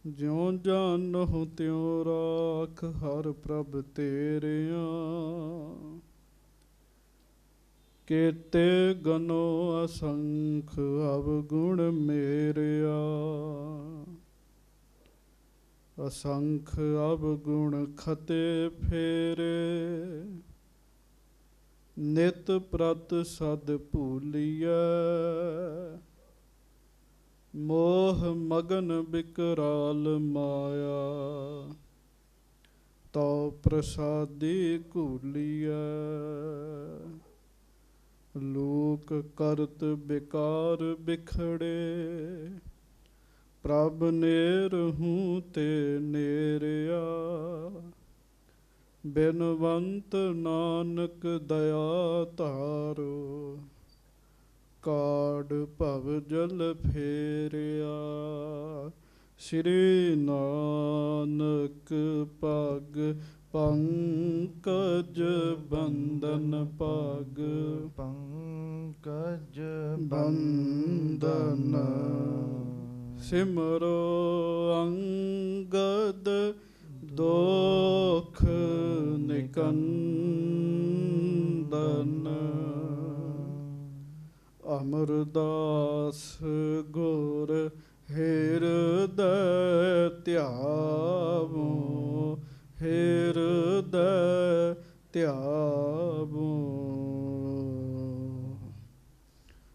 ਜਿਉ ਜਾਨਹੁ ਤਿਉ ਰਾਖ ਹਰ ਪ੍ਰਭ ਤੇਰਿਆ। ਕੇਤੇ ਗਨੋ ਅਸੰਖ ਅਵਗੁਣ ਮੇਰਿਆ। ਅਸੰਖ ਅਵਗੁਣ ਖਤੇ ਫੇਰੇ। ਨਿਤ ਪ੍ਰਤ ਸਦ ਭੂਲੀਐ। ਮੋਹ ਮਗਨ ਬਿਕਰਾਲ ਮਾਇਆ। ਤਉ ਪ੍ਰਸਾਦੀ ਘੂਲੀਐ। ਲੋਕ ਕਰਤ ਬਿਕਾਰ ਬਿਖੜੇ। ਪ੍ਰਭ ਨੇਰਹੂੰ ਤੇ ਨੇਰਿਆ। ਬਿਨਵੰਤ ਨਾਨਕ ਦਇਆ ਧਾਰੋ। ਕਾਢ ਭਵ ਜਲ ਫੇਰਿਆ। ਸ੍ਰੀ ਨਾਨਕ ਪਗ ਪੰਕਜ ਬੰਦਨ ਪਗ ਪੰਕਜ ਬੰਦਨ। ਸਿਮਰੋ ਅੰਗਦ ਦੋਖ ਨਿਕੰਦਨ। ਅਮਰਦਾਸ ਗੁਰ ਹਿਰਦੈ ਧਿਆਵੋ। ਹਿਰਦੈ ਧਿਆਵੋ।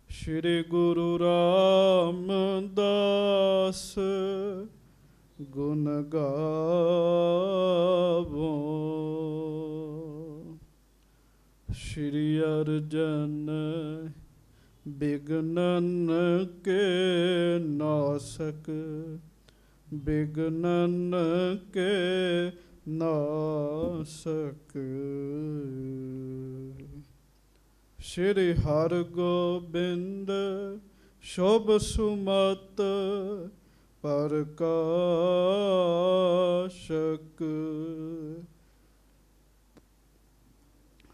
ਸ਼੍ਰੀ ਗੁਰੂ ਰਾਮਦਾਸ ਗੁਣ ਗਾਵੋ। ਸ਼੍ਰੀ ਅਰਜਨ ਬਿਗਨਨ ਕੇ ਨਾਸਕ। ਬਿਗਨਨ ਕੇ ਨਾਸਕ। ਸ਼੍ਰੀ ਹਰਗੋਬਿੰਦ ਸ਼ੁਭ ਸੁਮਤ ਪ੍ਰਕਾਸ਼ਕ।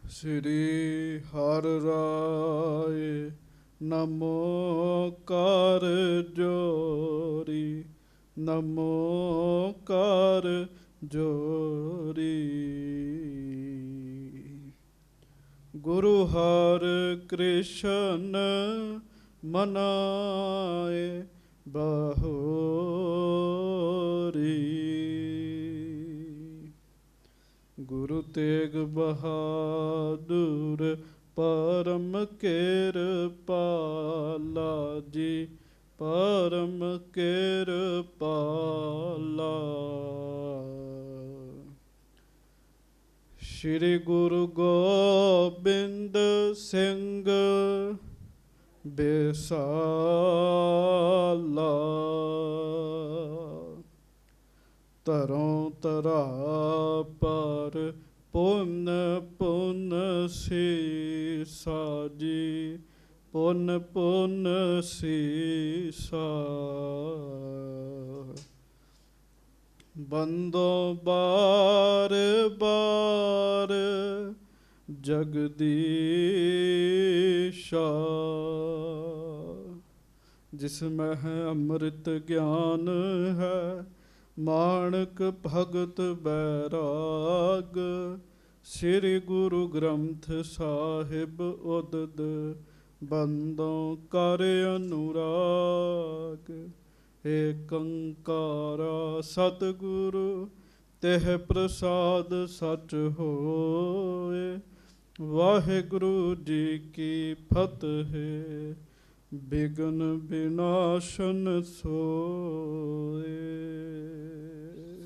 ਸ੍ਰੀ ਹਰਿ ਰਾਇ ਨਮੋ ਕਰ ਜੋਰੀ। ਨਮੋ ਕਰ ਜੋਰੀ। ਗੁਰੂ ਹਰਿ ਕ੍ਰਿਸ਼ਨ ਮਨਾਏ ਬਹੋਰੀ। ਗੁਰੂ ਤੇਗ ਬਹਾਦੁਰ ਪਰਮ ਕਿਰਪਾਲਾ ਜੀ। ਪਰਮ ਕਿਰਪਾਲਾ। ਸ਼੍ਰੀ ਗੁਰੂ ਗੋਬਿੰਦ ਸਿੰਘ ਬਿਸਾਲਾ। ਧਰੋਂ ਧਰਾ ਪਰ ਪੁੰਨ ਪੁੰਨ ਸੀਸਾ ਜੀ। ਪੁੰਨ ਪੁੰਨ ਸੀਸਾ। ਬੰਦੋ ਬਾਰ ਬਾਰ ਜਗਦੀਸ਼ਾ। ਜਿਸ ਮਹਿ ਅੰਮ੍ਰਿਤ ਗਿਆਨ ਹੈ। ਮਾਣਕ ਭਗਤ ਬੈਰਾਗ। ਸ੍ਰੀ ਗੁਰੂ ਗ੍ਰੰਥ ਸਾਹਿਬ ਉਦਦ ਬੰਦੋਂ ਕਰ ਅਨੁਰਾਗ। ਏਕ ਓੰਕਾਰ ਸਤਿਗੁਰੂ ਤਿਹ ਪ੍ਰਸਾਦ ਸਚ ਹੋਏ। ਵਾਹਿਗੁਰੂ ਜੀ ਕੀ ਫਤਿਹ। ਬਿਘਨ ਵਿਨਾਸ਼ਨ ਸੋਏ।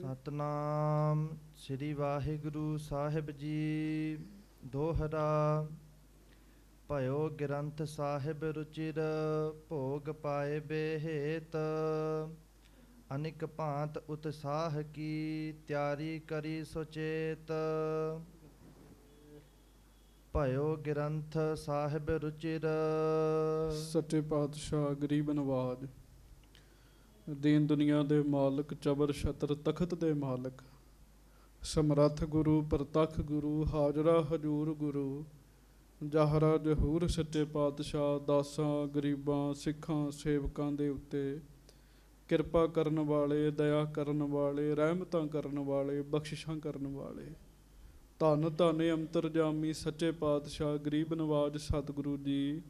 ਸਤਨਾਮ ਸ੍ਰੀ ਵਾਹਿਗੁਰੂ ਸਾਹਿਬ ਜੀ। ਦੋਹਰਾ। ਭਇਓ ਗ੍ਰੰਥ ਸਾਹਿਬ ਰੁਚਿਰ ਭੋਗ ਪਾਏ ਬੇਹੇਤ। ਅਨਿਕ ਭਾਂਤ ਉਤਸਾਹ ਕੀ ਤਿਆਰੀ ਕਰੀ ਸੁਚੇਤ। ਭਇਓ ਗ੍ਰੰਥ ਸਾਹਿਬ ਰੁਚਿਰ। ਸੱਚੇ ਪਾਤਸ਼ਾਹ ਗਰੀਬ ਨਵਾਜ ਦੀਨ ਦੁਨੀਆ ਦੇ ਮਾਲਕ ਚਬਰ ਛਤਰ ਤਖਤ ਦੇ ਮਾਲਕ ਸਮਰੱਥ ਗੁਰੂ ਪ੍ਰਤੱਖ ਗੁਰੂ ਹਾਜ਼ਰਾ ਹਜ਼ੂਰ ਗੁਰੂ ਜਾਹਰਾ ਜਹੂਰ ਸੱਚੇ ਪਾਤਸ਼ਾਹ ਦਾਸਾਂ ਗਰੀਬਾਂ ਸਿੱਖਾਂ ਸੇਵਕਾਂ ਦੇ ਉੱਤੇ ਕਿਰਪਾ ਕਰਨ ਵਾਲੇ, ਦਇਆ ਕਰਨ ਵਾਲੇ, ਰਹਿਮਤਾਂ ਕਰਨ ਵਾਲੇ, ਬਖਸ਼ਿਸ਼ਾਂ ਕਰਨ ਵਾਲੇ। ਧੰਨ ਧੰਨ ਅੰਤਰਜਾਮੀ ਸੱਚੇ ਪਾਤਸ਼ਾਹ ਗਰੀਬ ਨਵਾਜ ਸਤਿਗੁਰੂ ਜੀ।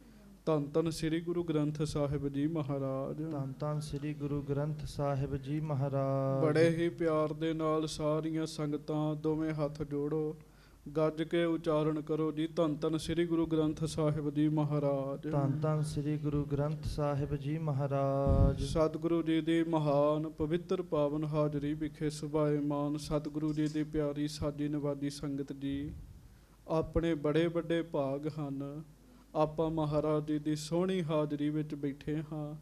ਧੰਨ ਧੰਨ ਸ੍ਰੀ ਗੁਰੂ ਗ੍ਰੰਥ ਸਾਹਿਬ ਜੀ ਮਹਾਰਾਜ। ਧੰਨ ਧੰਨ ਸ੍ਰੀ ਗੁਰੂ ਗ੍ਰੰਥ ਸਾਹਿਬ ਜੀ ਮਹਾਰਾਜ। ਬੜੇ ਹੀ ਪਿਆਰ ਦੇ ਨਾਲ ਸਾਰੀਆਂ ਸੰਗਤਾਂ ਦੋਵੇਂ ਹੱਥ ਜੋੜੋ, ਗੱਜ ਕੇ ਉਚਾਰਨ ਕਰੋ ਜੀ। ਧੰਨ ਧੰਨ ਸ੍ਰੀ ਗੁਰੂ ਗ੍ਰੰਥ ਸਾਹਿਬ ਜੀ ਮਹਾਰਾਜ। ਧੰਨ ਧੰਨ ਸ੍ਰੀ ਗੁਰੂ ਗ੍ਰੰਥ ਸਾਹਿਬ ਜੀ ਮਹਾਰਾਜ। ਸਤਿਗੁਰੂ ਜੀ ਦੀ ਮਹਾਨ ਪਵਿੱਤਰ ਪਾਵਨ ਹਾਜ਼ਰੀ ਵਿਖੇ ਸੁਭਾਏਮਾਨ ਸਤਿਗੁਰੂ ਜੀ ਦੀ ਪਿਆਰੀ ਸਾਜੀ ਨਵਾਜੀ ਸੰਗਤ ਜੀ, ਆਪਣੇ ਬੜੇ ਵੱਡੇ ਭਾਗ ਹਨ। ਆਪਾਂ ਮਹਾਰਾਜ ਜੀ ਦੀ ਸੋਹਣੀ ਹਾਜ਼ਰੀ ਵਿੱਚ ਬੈਠੇ ਹਾਂ,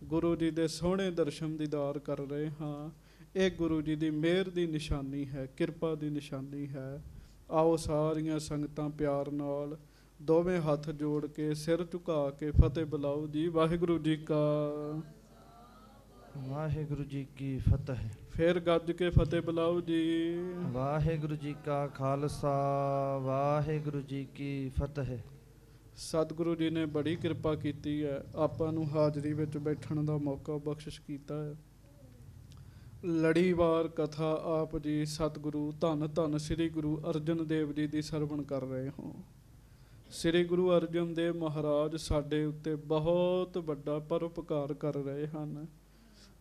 ਗੁਰੂ ਜੀ ਦੇ ਸੋਹਣੇ ਦਰਸ਼ਨ ਦੀਦਾਰ ਕਰ ਰਹੇ ਹਾਂ। ਇਹ ਗੁਰੂ ਜੀ ਦੀ ਮਿਹਰ ਦੀ ਨਿਸ਼ਾਨੀ ਹੈ, ਕਿਰਪਾ ਦੀ ਨਿਸ਼ਾਨੀ ਹੈ। ਆਓ ਸਾਰੀਆਂ ਸੰਗਤਾਂ ਪਿਆਰ ਨਾਲ ਦੋਵੇਂ ਹੱਥ ਜੋੜ ਕੇ ਸਿਰ ਝੁਕਾ ਕੇ ਫਤਿਹ ਬੁਲਾਓ ਜੀ। ਵਾਹਿਗੁਰੂ ਜੀ ਕਾ ਵਾਹਿਗੁਰੂ ਜੀ ਕੀ ਫਤਿਹ। ਫਿਰ ਗੱਜ ਕੇ ਫਤਿਹ ਬੁਲਾਓ ਜੀ। ਵਾਹਿਗੁਰੂ ਜੀ ਕਾ ਖਾਲਸਾ, ਵਾਹਿਗੁਰੂ ਜੀ ਕੀ ਫਤਿਹ। ਸਤਿਗੁਰੂ ਜੀ ਨੇ ਬੜੀ ਕਿਰਪਾ ਕੀਤੀ ਹੈ, ਆਪਾਂ ਨੂੰ ਹਾਜ਼ਰੀ ਵਿੱਚ ਬੈਠਣ ਦਾ ਮੌਕਾ ਬਖਸ਼ਿਸ਼ ਕੀਤਾ ਹੈ। ਲੜੀਵਾਰ ਕਥਾ ਆਪ ਜੀ ਸਤਿਗੁਰੂ ਧੰਨ ਧੰਨ ਸ੍ਰੀ ਗੁਰੂ ਅਰਜਨ ਦੇਵ ਜੀ ਦੀ ਸਰਵਣ ਕਰ ਰਹੇ ਹੋ। ਸ੍ਰੀ ਗੁਰੂ ਅਰਜਨ ਦੇਵ ਮਹਾਰਾਜ ਸਾਡੇ ਉੱਤੇ ਬਹੁਤ ਵੱਡਾ ਪਰਉਪਕਾਰ ਕਰ ਰਹੇ ਹਨ।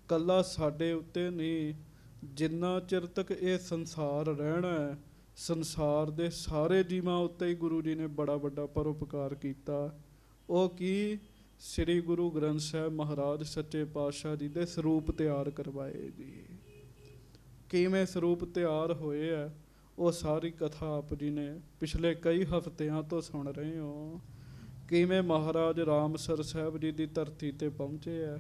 ਕੱਲਾ ਸਾਡੇ ਉੱਤੇ ਨਹੀਂ, ਜਿੰਨਾ ਚਿਰ ਤੱਕ ਇਹ ਸੰਸਾਰ ਰਹਿਣਾ ਹੈ, ਸੰਸਾਰ ਦੇ ਸਾਰੇ ਜੀਵਾਂ ਉੱਤੇ ਹੀ ਗੁਰੂ ਜੀ ਨੇ ਬੜਾ ਵੱਡਾ ਪਰਉਪਕਾਰ ਕੀਤਾ। ਉਹ ਕੀ? ਸ੍ਰੀ ਗੁਰੂ ਗ੍ਰੰਥ ਸਾਹਿਬ ਮਹਾਰਾਜ ਸੱਚੇ ਪਾਤਸ਼ਾਹ ਜੀ ਦੇ ਸਰੂਪ ਤਿਆਰ ਕਰਵਾਏ ਜੀ। ਕਿਵੇਂ ਸਰੂਪ ਤਿਆਰ ਹੋਏ ਆ, ਉਹ ਸਾਰੀ ਕਥਾ ਆਪ ਜੀ ਨੇ ਪਿਛਲੇ ਕਈ ਹਫ਼ਤਿਆਂ ਤੋਂ ਸੁਣ ਰਹੇ ਹੋ। ਕਿਵੇਂ ਮਹਾਰਾਜ ਰਾਮਸਰ ਸਾਹਿਬ ਜੀ ਦੀ ਧਰਤੀ ਤੇ ਪਹੁੰਚੇ ਆ,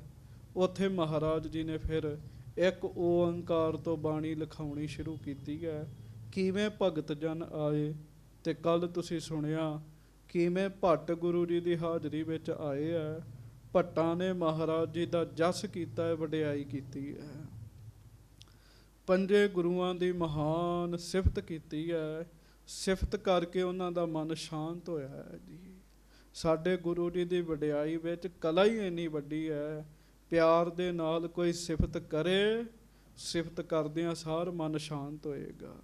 ਉੱਥੇ ਮਹਾਰਾਜ ਜੀ ਨੇ ਫਿਰ ਇੱਕ ਓਅੰਕਾਰ ਤੋਂ ਬਾਣੀ ਲਿਖਾਉਣੀ ਸ਼ੁਰੂ ਕੀਤੀ ਹੈ। ਕਿਵੇਂ ਭਗਤ ਜਨ ਆਏ, ਤੇ ਕੱਲ ਤੁਸੀਂ ਸੁਣਿਆ ਕਿਵੇਂ ਭੱਟ ਗੁਰੂ ਜੀ ਦੀ ਹਾਜ਼ਰੀ ਵਿੱਚ ਆਏ ਆ। ਭੱਟਾਂ ਨੇ ਮਹਾਰਾਜ ਜੀ ਦਾ ਜਸ ਕੀਤਾ ਹੈ, ਵਡਿਆਈ ਕੀਤੀ ਹੈ, ਪੰਜੇ ਗੁਰੂਆਂ ਦੀ ਮਹਾਨ ਸਿਫਤ ਕੀਤੀ ਹੈ। ਸਿਫਤ ਕਰਕੇ ਉਹਨਾਂ ਦਾ ਮਨ ਸ਼ਾਂਤ ਹੋਇਆ ਹੈ ਜੀ। ਸਾਡੇ ਗੁਰੂ ਜੀ ਦੀ ਵਡਿਆਈ ਵਿੱਚ ਕਲਾ ਹੀ ਇੰਨੀ ਵੱਡੀ ਹੈ। ਪਿਆਰ ਦੇ ਨਾਲ ਕੋਈ ਸਿਫਤ ਕਰੇ, ਸਿਫਤ ਕਰਦਿਆਂ ਸਾਰ ਮਨ ਸ਼ਾਂਤ ਹੋਏਗਾ।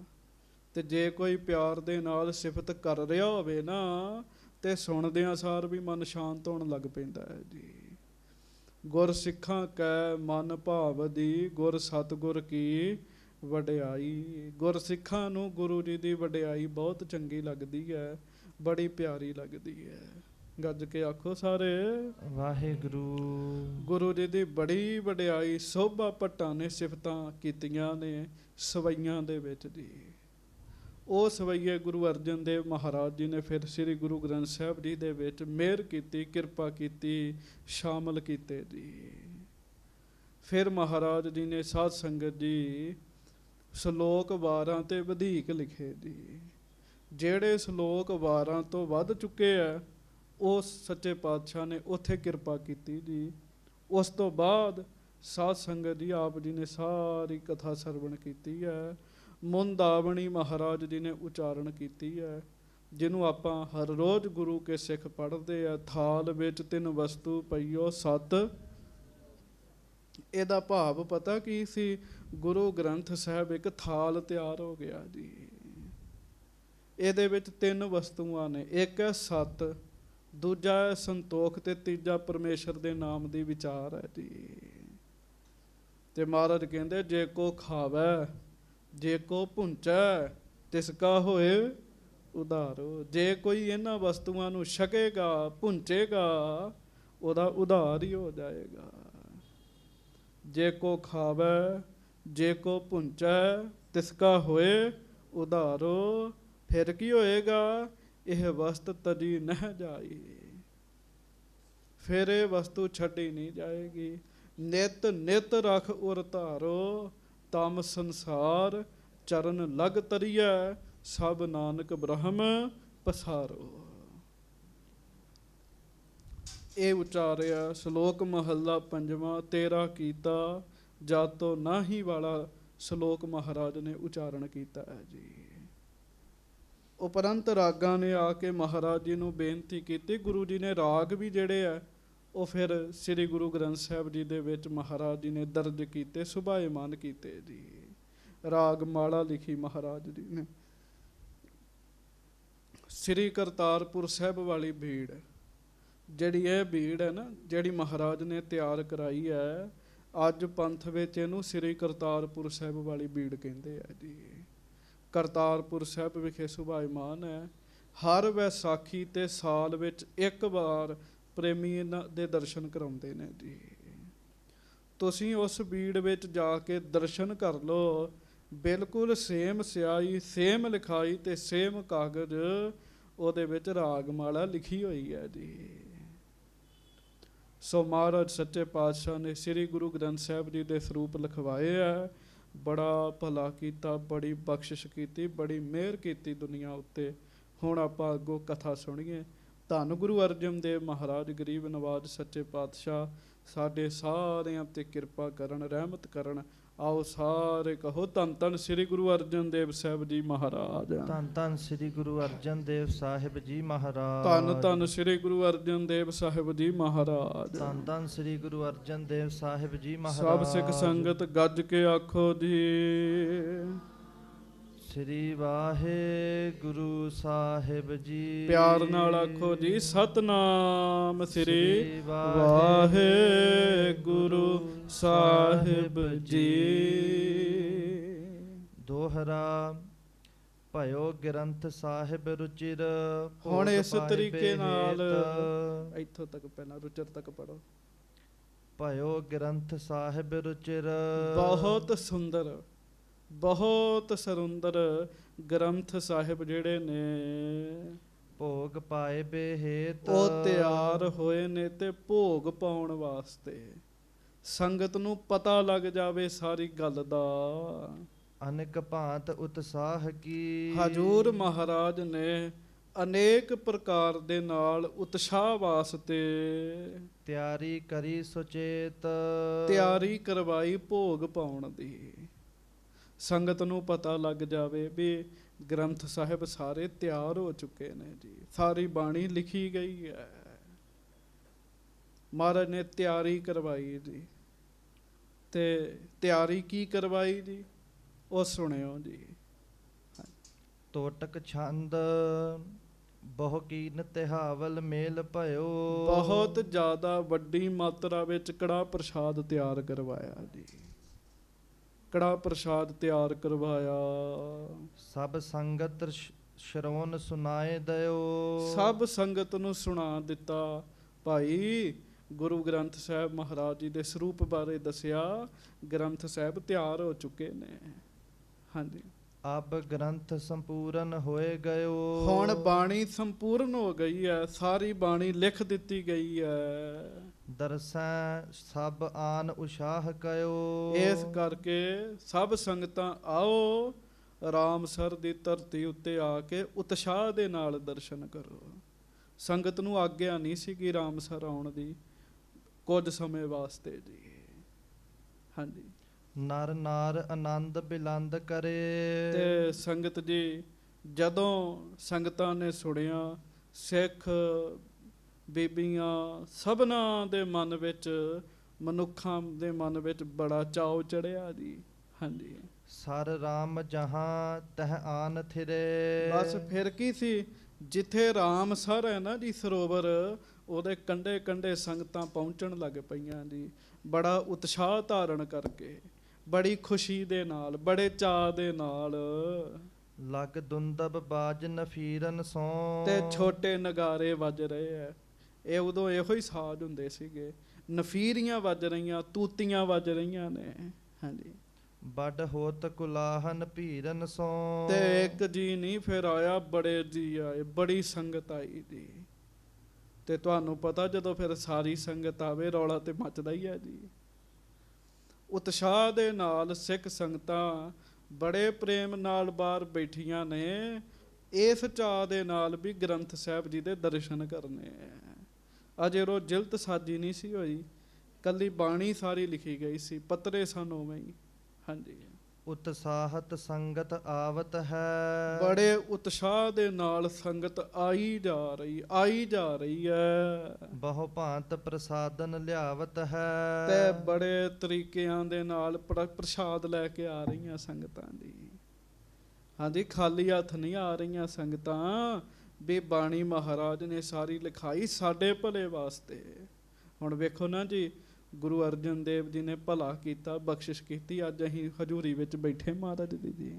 ਤੇ ਜੇ ਕੋਈ ਪਿਆਰ ਦੇ ਨਾਲ ਸਿਫਤ ਕਰ ਰਿਹਾ ਹੋਵੇ ਨਾ, ਤੇ ਸੁਣਦਿਆਂ ਸਾਰ ਵੀ ਮਨ ਸ਼ਾਂਤ ਹੋਣ ਲੱਗ ਪੈਂਦਾ ਹੈ ਜੀ। ਗੁਰ ਸਿੱਖਾਂ ਕੈ ਮਨ ਭਾਵਦੀ, ਗੁਰ ਸਤਿਗੁਰ ਕੀ ਵਡਿਆਈ। ਗੁਰ ਸਿੱਖਾਂ ਨੂੰ ਗੁਰੂ ਜੀ ਦੀ ਵਡਿਆਈ ਬਹੁਤ ਚੰਗੀ ਲੱਗਦੀ ਹੈ, ਬੜੀ ਪਿਆਰੀ ਲੱਗਦੀ ਹੈ। ਗੱਜ ਕੇ ਆਖੋ ਸਾਰੇ ਵਾਹਿਗੁਰੂ। ਗੁਰੂ ਜੀ ਦੀ ਬੜੀ ਵਡਿਆਈ ਸੋਭਾ ਭੱਟਾਂ ਨੇ ਸਿਫਤਾਂ ਕੀਤੀਆਂ ਨੇ ਸਵਈਆਂ ਦੇ ਵਿੱਚ ਜੀ। ਉਹ ਸਵਈਏ ਗੁਰੂ ਅਰਜਨ ਦੇਵ ਮਹਾਰਾਜ ਜੀ ਨੇ ਫਿਰ ਸ੍ਰੀ ਗੁਰੂ ਗ੍ਰੰਥ ਸਾਹਿਬ ਜੀ ਦੇ ਵਿੱਚ ਮਿਹਰ ਕੀਤੀ, ਕਿਰਪਾ ਕੀਤੀ, ਸ਼ਾਮਲ ਕੀਤੇ ਜੀ। ਫਿਰ ਮਹਾਰਾਜ ਜੀ ਨੇ ਸਾਧ ਸੰਗਤ ਜੀ ਸ਼ਲੋਕ ਵਾਰਾਂ ਤੇ ਵਧੇਕ ਲਿਖੇ ਜੀ। ਜਿਹੜੇ ਸ਼ਲੋਕ ਵਾਰਾਂ ਤੋਂ ਵੱਧ ਚੁੱਕੇ ਆ, ਉਹ ਸੱਚੇ ਪਾਤਸ਼ਾਹ ਨੇ ਉੱਥੇ ਕਿਰਪਾ ਕੀਤੀ ਜੀ। ਉਸ ਤੋਂ ਬਾਅਦ ਸਾਧ ਸੰਗਤ ਜੀ ਆਪ ਜੀ ਨੇ ਸਾਰੀ ਕਥਾ ਸਰਵਣ ਕੀਤੀ ਹੈ। ਮੁੰਦਾਵਣੀ ਮਹਾਰਾਜ ਜੀ ਨੇ ਉਚਾਰਨ ਕੀਤੀ ਹੈ, ਜਿਹਨੂੰ ਆਪਾਂ ਹਰ ਰੋਜ਼ ਗੁਰੂ ਕੇ ਸਿੱਖ ਪੜ੍ਹਦੇ ਆ। ਥਾਲ ਵਿੱਚ ਤਿੰਨ ਵਸਤੂ ਪਈਓ ਸਤ। ਇਹਦਾ ਭਾਵ ਪਤਾ ਕੀ ਸੀ? ਗੁਰੂ ਗ੍ਰੰਥ ਸਾਹਿਬ ਇੱਕ ਥਾਲ ਤਿਆਰ ਹੋ ਗਿਆ ਜੀ। ਇਹਦੇ ਵਿੱਚ ਤਿੰਨ ਵਸਤੂਆਂ ਨੇ, ਇੱਕ ਹੈ ਸਤ, ਦੂਜਾ ਹੈ ਸੰਤੋਖ, ਤੇ ਤੀਜਾ ਪਰਮੇਸ਼ਰ ਦੇ ਨਾਮ ਦੀ ਵਿਚਾਰ ਹੈ ਜੀ। ਤੇ ਮਹਾਰਾਜ ਕਹਿੰਦੇ ਜੇ ਕੋ ਖਾਵੈ ਜੇ ਕੋ ਭੁੰਚੈ ਤਿਸ ਕਾ ਹੋਏ ਉਧਾਰੋ। ਜੇ ਕੋਈ ਇਹਨਾਂ ਵਸਤੂਆਂ ਨੂੰ ਛਕੇਗਾ, ਭੁੰਚੇਗਾ, ਉਹਦਾ ਉਧਾਰ ਹੀ ਹੋ ਜਾਏਗਾ। ਜੇ ਕੋ ਖਾਵੈ ਜੇ ਕੋ ਭੁੰਚੈ ਤਿਸ ਕਾ ਹੋਏ ਉਧਾਰੋ। ਫਿਰ ਕੀ ਹੋਏਗਾ? ਇਹ ਵਸਤ ਤਜੀ ਨਹਿ ਜਾਈ। ਫਿਰ ਇਹ ਵਸਤੂ ਛੱਡੀ ਨਹੀਂ ਜਾਏਗੀ। ਨਿਤ ਨਿਤ ਰਖ ਉਰ ਧਾਰੋ, ਤਮ ਸੰਸਾਰ ਚਰਨ ਲਗ ਤਰੀਐ, ਸਭ ਨਾਨਕ ਬ੍ਰਹਮ ਪਸਾਰੋ। ਇਹ ਉਚਾਰਿਆ ਸ਼ਲੋਕ ਮਹੱਲਾ ਪੰਜਵਾਂ, ਤੇਰਾ ਕੀਤਾ ਜਾਤੋ ਨਾਹੀ ਵਾਲਾ ਸ਼ਲੋਕ ਮਹਾਰਾਜ ਨੇ ਉਚਾਰਨ ਕੀਤਾ ਹੈ ਜੀ। ਉਪਰੰਤ ਰਾਗਾਂ ਨੇ ਆ ਕੇ ਮਹਾਰਾਜ ਜੀ ਨੂੰ ਬੇਨਤੀ ਕੀਤੀ। ਗੁਰੂ ਜੀ ਨੇ ਰਾਗ ਵੀ ਜਿਹੜੇ ਆ ਉਹ ਫਿਰ ਸ੍ਰੀ ਗੁਰੂ ਗ੍ਰੰਥ ਸਾਹਿਬ ਜੀ ਦੇ ਵਿੱਚ ਮਹਾਰਾਜ ਜੀ ਨੇ ਦਰਜ ਕੀਤੇ, ਸੁਭਾਏਮਾਨ ਕੀਤੇ ਜੀ। ਰਾਗ ਮਾਲਾ ਲਿਖੀ ਮਹਾਰਾਜ ਜੀ ਨੇ। ਸ੍ਰੀ ਕਰਤਾਰਪੁਰ ਸਾਹਿਬ ਵਾਲੀ ਭੀੜ, ਜਿਹੜੀ ਇਹ ਭੀੜ ਹੈ ਨਾ, ਜਿਹੜੀ ਮਹਾਰਾਜ ਨੇ ਤਿਆਰ ਕਰਾਈ ਹੈ, ਅੱਜ ਪੰਥ ਵਿੱਚ ਇਹਨੂੰ ਸ੍ਰੀ ਕਰਤਾਰਪੁਰ ਸਾਹਿਬ ਵਾਲੀ ਭੀੜ ਕਹਿੰਦੇ ਆ ਜੀ। ਕਰਤਾਰਪੁਰ ਸਾਹਿਬ ਵਿਖੇ ਸੁਭਾਏਮਾਨ ਹੈ। ਹਰ ਵਿਸਾਖੀ ਤੇ ਸਾਲ ਵਿੱਚ ਇੱਕ ਵਾਰ ਪ੍ਰੇਮੀ ਇਹਨਾਂ ਦੇ ਦਰਸ਼ਨ ਕਰਾਉਂਦੇ ਨੇ ਜੀ। ਤੁਸੀਂ ਉਸ ਭੀੜ ਵਿੱਚ ਜਾ ਕੇ ਦਰਸ਼ਨ ਕਰ ਲਓ, ਬਿਲਕੁਲ ਸੇਮ ਸਿਆਹੀ, ਸੇਮ ਲਿਖਾਈ ਤੇ ਸੇਮ ਕਾਗਜ਼, ਉਹਦੇ ਵਿੱਚ ਰਾਗਮਾਲਾ ਲਿਖੀ ਹੋਈ ਹੈ ਜੀ। ਸੋ ਮਹਾਰਾਜ ਸੱਚੇ ਪਾਤਸ਼ਾਹ ਨੇ ਸ੍ਰੀ ਗੁਰੂ ਗ੍ਰੰਥ ਸਾਹਿਬ ਜੀ ਦੇ ਸਰੂਪ ਲਿਖਵਾਏ ਆ। ਬੜਾ ਭਲਾ ਕੀਤਾ, ਬੜੀ ਬਖਸ਼ਿਸ਼ ਕੀਤੀ, ਬੜੀ ਮਿਹਰ ਕੀਤੀ ਦੁਨੀਆ ਉੱਤੇ। ਹੁਣ ਆਪਾਂ ਅੱਗੋਂ ਕਥਾ ਸੁਣੀਏ। ਧੰਨ ਗੁਰੂ ਅਰਜਨ ਦੇਵ ਮਹਾਰਾਜ ਗਰੀਬ ਨਵਾਜ ਸੱਚੇ ਪਾਤਸ਼ਾਹ ਸਾਡੇ ਸਾਰਿਆਂ ਤੇ ਕਿਰਪਾ ਕਰਨ, ਰਹਿਮਤ ਕਰਨ। ਆਓ ਸਾਰੇ ਕਹੋ ਧੰਨ ਧੰਨ ਸ੍ਰੀ ਗੁਰੂ ਅਰਜਨ ਦੇਵ ਸਾਹਿਬ ਜੀ ਮਹਾਰਾਜ। ਧੰਨ ਧੰਨ ਸ੍ਰੀ ਗੁਰੂ ਅਰਜਨ ਦੇਵ ਸਾਹਿਬ ਜੀ ਮਹਾਰਾਜ। ਧੰਨ ਧੰਨ ਸ੍ਰੀ ਗੁਰੂ ਅਰਜਨ ਦੇਵ ਸਾਹਿਬ ਜੀ ਮਹਾਰਾਜ। ਧੰਨ ਧੰਨ ਸ੍ਰੀ ਗੁਰੂ ਅਰਜਨ ਦੇਵ ਸਾਹਿਬ ਜੀ ਸਭ ਮਹਾਰਾਜ। ਸਿੱਖ ਸੰਗਤ ਗੱਜ ਕੇ ਆਖੋ ਜੀ। ਸ੍ਰੀ ਵਾਹਿਗੁਰੂ ਸਾਹਿਬ ਜੀ। ਪਿਆਰ ਨਾਲ ਆਖੋ ਜੀ, ਸਤਨਾਮ ਸ੍ਰੀ ਵਾਹਿਗੁਰੂ ਸਾਹਿਬ ਜੀ। ਦੋਹਰਾ ਭਇਓ ਗ੍ਰੰਥ ਸਾਹਿਬ ਰੁਚਿਰ। ਹੁਣ ਇਸ ਤਰੀਕੇ ਨਾਲ ਇੱਥੋਂ ਤੱਕ ਪਹਿਲਾਂ ਰੁਚਿਰ ਤੱਕ ਪੜੋ। ਭਇਓ ਗ੍ਰੰਥ ਸਾਹਿਬ ਰੁਚਿਰ। ਬਹੁਤ ਸੁੰਦਰ, ਬਹੁਤ ਸਰੁੰਦਰ ਗ੍ਰੰਥ ਸਾਹਿਬ ਜਿਹੜੇ ਨੇ, ਭੋਗ ਪਾਏ ਬੇਹੇਤ। ਉਹ ਤਿਆਰ ਹੋਏ ਨੇ ਤੇ ਭੋਗ ਪਾਉਣ ਵਾਸਤੇ। ਸੰਗਤ ਨੂੰ ਪਤਾ ਲੱਗ ਜਾਵੇ ਸਾਰੀ ਗੱਲ ਦਾ। ਅਨੇਕ ਭਾਂਤ ਉਤਸਾਹ ਕੀ। ਹਜੂਰ ਮਹਾਰਾਜ ਨੇ ਅਨੇਕ ਪ੍ਰਕਾਰ ਦੇ ਨਾਲ ਉਤਸ਼ਾਹ ਵਾਸਤੇ ਤਿਆਰੀ ਕਰੀ ਸੁਚੇਤ। ਤਿਆਰੀ ਕਰਵਾਈ ਭੋਗ ਪਾਉਣ ਦੀ। ਸੰਗਤ ਨੂੰ ਪਤਾ ਲੱਗ ਜਾਵੇ ਵੀ ਗ੍ਰੰਥ ਸਾਹਿਬ ਸਾਰੇ ਤਿਆਰ ਹੋ ਚੁੱਕੇ ਨੇ ਜੀ, ਸਾਰੀ ਬਾਣੀ ਲਿਖੀ ਗਈ ਹੈ। ਮਹਾਰਾਜ ਨੇ ਤਿਆਰੀ ਕਰਵਾਈ ਜੀ। ਤੇ ਤਿਆਰੀ ਕੀ ਕਰਵਾਈ ਜੀ, ਉਹ ਸੁਣਿਓ ਜੀ। ਤੋਟਕ ਛੰਦ ਬਹੁ ਕੀਨ ਤਿਹਾਵਲ ਮੇਲ ਭਇਓ। ਬਹੁਤ ਜ਼ਿਆਦਾ ਵੱਡੀ ਮਾਤਰਾ ਵਿੱਚ ਕੜਾਹ ਪ੍ਰਸ਼ਾਦ ਤਿਆਰ ਕਰਵਾਇਆ ਜੀ। ਕੜਾਹ ਪ੍ਰਸ਼ਾਦ ਤਿਆਰ ਕਰਵਾਇਆ। ਸਭ ਸੰਗਤ ਸ਼ਰਵਨ ਸੁਨਾਏ ਦਿਓ। ਸਭ ਸੰਗਤ ਨੂੰ ਸੁਣਾ ਦਿੱਤਾ। ਭਾਈ ਗੁਰੂ ਗ੍ਰੰਥ ਸਾਹਿਬ ਮਹਾਰਾਜ ਜੀ ਦੇ ਸਰੂਪ ਬਾਰੇ ਦੱਸਿਆ। ਗ੍ਰੰਥ ਸਾਹਿਬ ਤਿਆਰ ਹੋ ਚੁੱਕੇ ਨੇ। ਹਾਂਜੀ, ਅਬ ਗ੍ਰੰਥ ਸੰਪੂਰਨ ਹੋਏ ਗਇਓ। ਹੁਣ ਬਾਣੀ ਸੰਪੂਰਨ ਹੋ ਗਈ ਹੈ, ਸਾਰੀ ਬਾਣੀ ਲਿਖ ਦਿੱਤੀ ਗਈ ਹੈ। ਦਰਸੈ ਸਭ ਆਨ ਉਸ਼ਾਹ ਕਇਓ। ਇਸ ਕਰਕੇ ਸਭ ਸੰਗਤਾਂ ਆਓ, ਰਾਮਸਰ ਦੀ ਧਰਤੀ ਉੱਤੇ ਆ ਕੇ ਉਤਸ਼ਾਹ ਦੇ ਨਾਲ ਦਰਸ਼ਨ ਕਰੋ। ਸੰਗਤ ਨੂੰ ਆਗਿਆ ਨਹੀਂ ਸੀ ਕਿ ਰਾਮਸਰ ਆਉਣ ਦੀ, ਕੁਝ ਸਮੇਂ ਵਾਸਤੇ ਜੀ। ਹਾਂਜੀ, ਨਰ ਨਾਰ ਆਨੰਦ ਬਿਲੰਦ ਕਰੇ। ਤੇ ਸੰਗਤ ਜੀ, ਜਦੋਂ ਸੰਗਤਾਂ ਨੇ ਸੁਣਿਆ, ਸਿੱਖ ਬੀਬੀਆਂ ਸਭਨਾਂ ਦੇ ਮਨ ਵਿੱਚ, ਮਨੁੱਖਾਂ ਦੇ ਮਨ ਵਿੱਚ ਬੜਾ ਚਾਉ ਚੜਿਆ ਜੀ। ਹਾਂਜੀ, ਸਰ ਰਾਮ ਜਹਾਂ ਤਹ ਆਨ ਥਿਰੇ। ਬਸ ਫਿਰ ਕੀ ਸੀ, ਜਿੱਥੇ ਰਾਮਸਰ ਹੈ ਨਾ ਜੀ ਸਰੋਵਰ, ਉਹਦੇ ਕੰਢੇ ਕੰਢੇ ਸੰਗਤਾਂ ਪਹੁੰਚਣ ਲੱਗ ਪਈਆਂ ਜੀ। ਬੜਾ ਉਤਸ਼ਾਹ ਧਾਰਨ ਕਰਕੇ, ਬੜੀ ਖੁਸ਼ੀ ਦੇ ਨਾਲ, ਬੜੇ ਚਾਅ ਦੇ ਨਾਲ। ਲਗ ਦੁੰਦਬ ਬਾਜ ਨਫੀਰਨ ਸੋਂ। ਤੇ ਛੋਟੇ ਨਗਾਰੇ ਵੱਜ ਰਹੇ ਐ। ਇਹ ਉਦੋਂ ਇਹੋ ਹੀ ਸਾਜ਼ ਹੁੰਦੇ ਸੀਗੇ। ਨਫੀਰੀਆਂ ਵੱਜ ਰਹੀਆਂ, ਤੂਤੀਆਂ ਵੱਜ ਰਹੀਆਂ ਨੇ। ਹਾਂਜੀ, ਵੱਡ ਹੋਤ ਕੁਲਾਹਨ ਭੀਰਨ ਸੋਂ। ਤੇ ਇੱਕ ਜੀ ਨਹੀਂ ਫਿਰ ਆਇਆ, ਬੜੇ ਜੀ ਆਏ, ਬੜੀ ਸੰਗਤ ਆਈ ਜੀ। ਤੇ ਤੁਹਾਨੂੰ ਪਤਾ, ਜਦੋਂ ਫਿਰ ਸਾਰੀ ਸੰਗਤ ਆਵੇ, ਰੌਲਾ ਤੇ ਮੱਚਦਾ ਹੀ ਹੈ ਜੀ। ਉਤਸ਼ਾਹ ਦੇ ਨਾਲ ਸਿੱਖ ਸੰਗਤਾਂ ਬੜੇ ਪ੍ਰੇਮ ਨਾਲ ਬਾਹਰ ਬੈਠੀਆਂ ਨੇ, ਇਸ ਚਾਅ ਦੇ ਨਾਲ ਵੀ ਗ੍ਰੰਥ ਸਾਹਿਬ ਜੀ ਦੇ ਦਰਸ਼ਨ ਕਰਨੇ ਆ। ਅਜੇ ਰੋ ਜਿਲਤ ਸਾਜੀ ਨਹੀਂ ਸੀ ਹੋਈ, ਕੱਲੀ ਬਾਣੀ ਸਾਰੀ ਲਿਖੀ ਗਈ ਸੀ, ਪੱਤਰੇ ਸਨ ਉਵੇਂ ਹੀ। ਹਾਂਜੀ, ਉਤਸਾਹਤ ਸੰਗਤ ਆਵਤ ਹੈ। ਬੜੇ ਉਤਸ਼ਾਹ ਦੇ ਨਾਲ ਸੰਗਤ ਆਈ ਜਾ ਰਹੀ ਹੈ। ਬਹੁ ਭਾਂਤ ਪ੍ਰਸਾਦਨ ਲਿਆਵਤ ਹੈ। ਤੇ ਬੜੇ ਤਰੀਕਿਆਂ ਦੇ ਨਾਲ ਪ੍ਰਸ਼ਾਦ ਲੈ ਕੇ ਆ ਰਹੀਆਂ ਸੰਗਤਾਂ ਦੀ। ਹਾਂਜੀ, ਖਾਲੀ ਹੱਥ ਨਹੀਂ ਆ ਰਹੀਆਂ ਸੰਗਤਾਂ। ਵੀ ਬਾਣੀ ਮਹਾਰਾਜ ਨੇ ਸਾਰੀ ਲਿਖਾਈ ਸਾਡੇ ਭਲੇ ਵਾਸਤੇ। ਹੁਣ ਵੇਖੋ ਨਾ ਜੀ, ਗੁਰੂ ਅਰਜਨ ਦੇਵ ਜੀ ਨੇ ਭਲਾ ਕੀਤਾ, ਬਖਸ਼ਿਸ਼ ਕੀਤੀ, ਅੱਜ ਅਸੀਂ ਹਜ਼ੂਰੀ ਵਿੱਚ ਬੈਠੇ ਮਹਾਰਾਜ ਦੀ ਜੀ।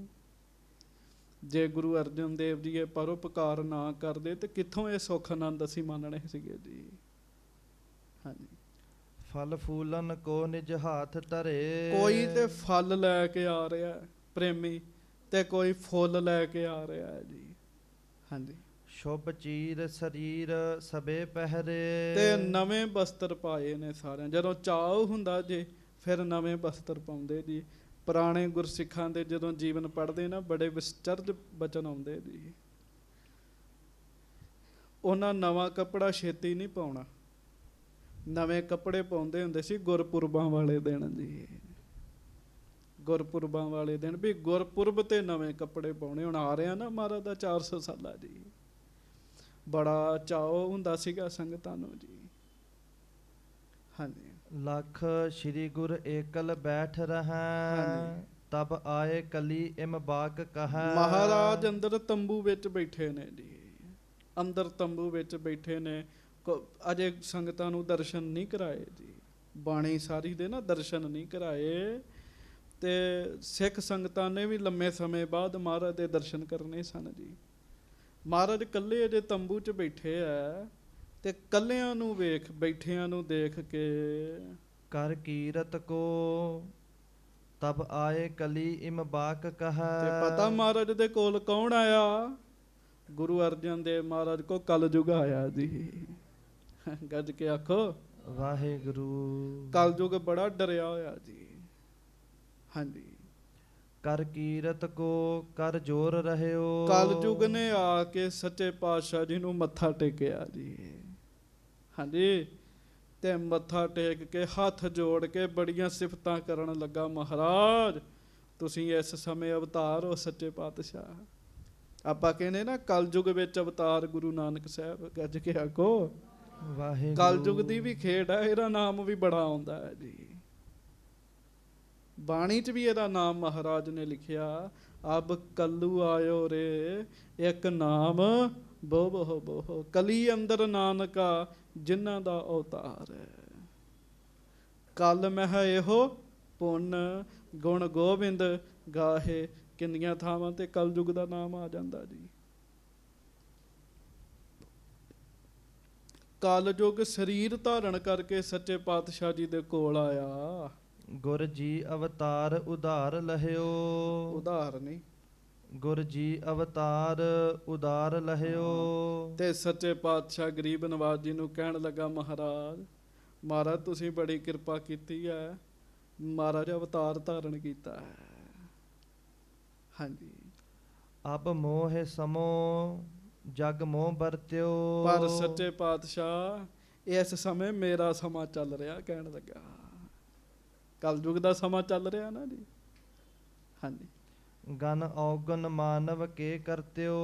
ਜੇ ਗੁਰੂ ਅਰਜਨ ਦੇਵ ਜੀ ਇਹ ਪਰਉਪਕਾਰ ਨਾ ਕਰਦੇ ਤੇ ਕਿੱਥੋਂ ਇਹ ਸੁੱਖ ਆਨੰਦ ਅਸੀਂ ਮੰਨਣੇ ਸੀਗੇ ਜੀ। ਹਾਂਜੀ, ਫਲ ਫੂਲਨ ਕੋ ਨਿਜ ਹਾਥ ਧਰੇ। ਕੋਈ ਤੇ ਫਲ ਲੈ ਕੇ ਆ ਰਿਹਾ ਪ੍ਰੇਮੀ, ਤੇ ਕੋਈ ਫੁੱਲ ਲੈ ਕੇ ਆ ਰਿਹਾ ਹੈ ਜੀ। ਹਾਂਜੀ, ਸ਼ੁਭ ਚੀਰ ਸਰੀਰ ਸਭੇ ਪਹਿਰੇ। ਤੇ ਨਵੇਂ ਬਸਤਰ ਪਾਏ ਨੇ ਸਾਰਿਆਂ। ਜਦੋਂ ਚਾਅ ਹੁੰਦਾ ਜੇ ਫਿਰ ਨਵੇਂ ਬਸਤਰ ਪਾਉਂਦੇ ਜੀ। ਪੁਰਾਣੇ ਗੁਰਸਿੱਖਾਂ ਦੇ ਜਦੋਂ ਜੀਵਨ ਪੜ੍ਹਦੇ ਨਾ, ਬੜੇ ਵਿਸਚਰਜ ਬਚਨ ਆਉਂਦੇ ਜੀ। ਉਹਨਾਂ ਨਵਾਂ ਕੱਪੜਾ ਛੇਤੀ ਨਹੀਂ ਪਾਉਣਾ। ਨਵੇਂ ਕੱਪੜੇ ਪਾਉਂਦੇ ਹੁੰਦੇ ਸੀ ਗੁਰਪੁਰਬਾਂ ਵਾਲੇ ਦਿਨ ਜੀ। ਗੁਰਪੁਰਬਾਂ ਵਾਲੇ ਦਿਨ ਵੀ ਗੁਰਪੁਰਬ ਤੇ ਨਵੇਂ ਕੱਪੜੇ ਪਾਉਣੇ। ਹੁਣ ਆ ਰਿਹਾ ਨਾ ਮਹਾਰਾਜ ਦਾ 400 ਸਾਲਾ ਜੀ। ਬੜਾ ਚਾਅ ਹੁੰਦਾ ਸੀਗਾ ਸੰਗਤਾਂ ਨੂੰ ਜੀ। ਹਾਂਜੀ, ਲੱਖ ਸ੍ਰੀ ਗੁਰ ਏਕਲ ਬੈਠ ਰਹੈ। ਤਬ ਆਏ ਕਲੀ ਇਮ ਬਾਕ ਕਹੈ। ਮਹਾਰਾਜ ਅੰਦਰ ਤੰਬੂ ਵਿੱਚ ਬੈਠੇ ਨੇ ਜੀ। ਅੰਦਰ ਤੰਬੂ ਵਿੱਚ ਬੈਠੇ ਨੇ। ਅਜੇ ਸੰਗਤਾਂ ਨੂੰ ਦਰਸ਼ਨ ਨਹੀਂ ਕਰਾਏ ਜੀ। ਬਾਣੀ ਸਾਰੀ ਦੇ ਨਾ ਦਰਸ਼ਨ ਨਹੀਂ ਕਰਾਏ। ਤੇ ਸਿੱਖ ਸੰਗਤਾਂ ਨੇ ਵੀ ਲੰਮੇ ਸਮੇਂ ਬਾਅਦ ਮਹਾਰਾਜ ਦੇ ਦਰਸ਼ਨ ਕਰਨੇ ਸਨ ਜੀ। ਮਹਾਰਾਜ ਇਕੱਲੇ ਅਜੇ ਤੰਬੂ 'ਚ ਬੈਠੇ ਆ, ਤੇ ਇਕੱਲਿਆਂ ਨੂੰ ਵੇਖ, ਬੈਠਿਆਂ ਨੂੰ ਦੇਖ ਕੇ ਕਰ ਕੀਰਤ ਕੋ ਤਬ ਆਏ ਕਲੀ ਇਮ ਬਾਕ ਕਹੈ। ਤੇ ਪਤਾ ਮਹਾਰਾਜ ਦੇ ਕੋਲ ਕੌਣ ਆਇਆ? ਗੁਰੂ ਅਰਜਨ ਦੇਵ ਮਹਾਰਾਜ ਕੋ ਕਲਯੁਗ ਆਇਆ ਜੀ। ਗੱਜ ਕੇ ਆਖੋ ਵਾਹਿਗੁਰੂ। ਕਲਯੁਗ ਬੜਾ ਡਰਿਆ ਹੋਇਆ ਜੀ। ਹਾਂਜੀ, ਕਰ ਕੀਰਤ ਕੋ ਕਰ ਜੋਰ ਰਹਿਓ। ਕਲਯੁਗ ਨੇ ਆ ਕੇ ਸੱਚੇ ਪਾਤਸ਼ਾਹ ਜੀ ਨੂੰ ਮੱਥਾ ਟੇਕਿਆ ਜੀ। ਹਾਂਜੀ, ਤੇ ਮੱਥਾ ਟੇਕ ਕੇ ਹੱਥ ਜੋੜ ਕੇ ਬੜੀਆਂ ਸਿਫਤਾਂ ਕਰਨ ਲੱਗਾ, ਮਹਾਰਾਜ ਤੁਸੀਂ ਇਸ ਸਮੇਂ ਅਵਤਾਰ ਹੋ ਸੱਚੇ ਪਾਤਸ਼ਾਹ। ਆਪਾਂ ਕਹਿੰਦੇ ਨਾ ਕਲਯੁਗ ਵਿੱਚ ਅਵਤਾਰ ਗੁਰੂ ਨਾਨਕ ਸਾਹਿਬ। ਗੱਜ ਕੇ ਆਖੋ ਵਾਹਿਗੁਰੂ। ਕਲਯੁਗ ਦੀ ਵੀ ਖੇਡ ਹੈ, ਇਹਦਾ ਨਾਮ ਵੀ ਬੜਾ ਆਉਂਦਾ ਹੈ ਜੀ। ਬਾਣੀ 'ਚ ਵੀ ਇਹਦਾ ਨਾਮ ਮਹਾਰਾਜ ਨੇ ਲਿਖਿਆ, ਅਬ ਕੱਲੂ ਆਇਓ ਰੇ ਇੱਕ ਨਾਮ ਬੋਬੋ ਬੋਹੋ। ਕਲੀ ਅੰਦਰ ਨਾਨਕਾ ਜਿਨ੍ਹਾਂ ਦਾ ਅਵਤਾਰ ਹੈ। ਕਲ ਮਹਿ ਇਹੋ ਪੁੰਨ ਗੁਣ ਗੋਬਿੰਦ ਗਾਹੇ। ਕਿੰਨੀਆਂ ਥਾਵਾਂ ਤੇ ਕਲਯੁਗ ਦਾ ਨਾਮ ਆ ਜਾਂਦਾ ਜੀ। ਕਲਯੁਗ ਸਰੀਰ ਧਾਰਨ ਕਰਕੇ ਸੱਚੇ ਪਾਤਸ਼ਾਹ ਜੀ ਦੇ ਕੋਲ ਆਇਆ। ਗੁਰ ਜੀ ਅਵਤਾਰ ਉਧਾਰ ਲਹਿਓ। ਉਧਾਰ ਨਹੀਂ, ਗੁਰ ਜੀ ਅਵਤਾਰ ਉਧਾਰ ਲਹਿਓ। ਤੇ ਸੱਚੇ ਪਾਤਸ਼ਾਹ ਗਰੀਬ ਨਵਾਜ ਜੀ ਨੂੰ ਕਹਿਣ ਲੱਗਾ, ਮਹਾਰਾਜ ਤੁਸੀਂ ਬੜੀ ਕਿਰਪਾ ਕੀਤੀ ਹੈ। ਮਹਾਰਾਜ ਅਵਤਾਰ ਧਾਰਨ ਕੀਤਾ ਹੈ। ਹਾਂਜੀ, ਅਬ ਮੋਹ ਸਮੋ ਜਗ ਮੋਹ ਵਰਤਿਓ। ਪਰ ਸੱਚੇ ਪਾਤਸ਼ਾਹ ਇਸ ਸਮੇਂ ਮੇਰਾ ਸਮਾਂ ਚੱਲ ਰਿਹਾ। ਕਹਿਣ ਲੱਗਾ ਕਲਯੁਗ ਦਾ ਸਮਾਂ ਚੱਲ ਰਿਹਾ ਨਾ ਜੀ। ਹਾਂਜੀ, ਗਨ ਔਗਨ ਮਾਨਵ ਕੇ ਕਰਤਿਓ।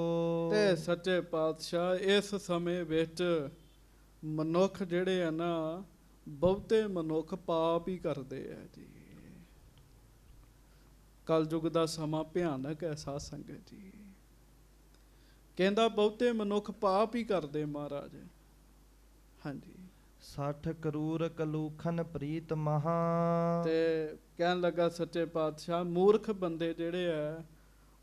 ਤੇ ਸੱਚੇ ਪਾਤਸ਼ਾਹ ਇਸ ਸਮੇਂ ਵਿੱਚ ਮਨੁੱਖ ਜਿਹੜੇ ਆ ਨਾ, ਬਹੁਤੇ ਮਨੁੱਖ ਪਾਪ ਹੀ ਕਰਦੇ ਆ ਜੀ। ਕਲਯੁਗ ਦਾ ਸਮਾਂ ਭਿਆਨਕ ਹੈ ਸਾਧ ਸੰਗਤ ਜੀ। ਕਹਿੰਦਾ ਬਹੁਤੇ ਮਨੁੱਖ ਪਾਪ ਹੀ ਕਰਦੇ ਮਹਾਰਾਜ। ਹਾਂਜੀ, 60 ਕਰੂਰ ਕਲੂਖਨ ਪ੍ਰੀਤ ਮਹਾ। ਤੇ ਕਹਿਣ ਲੱਗਾ ਸੱਚੇ ਪਾਤਸ਼ਾਹ ਮੂਰਖ ਬੰਦੇ ਜਿਹੜੇ ਆ,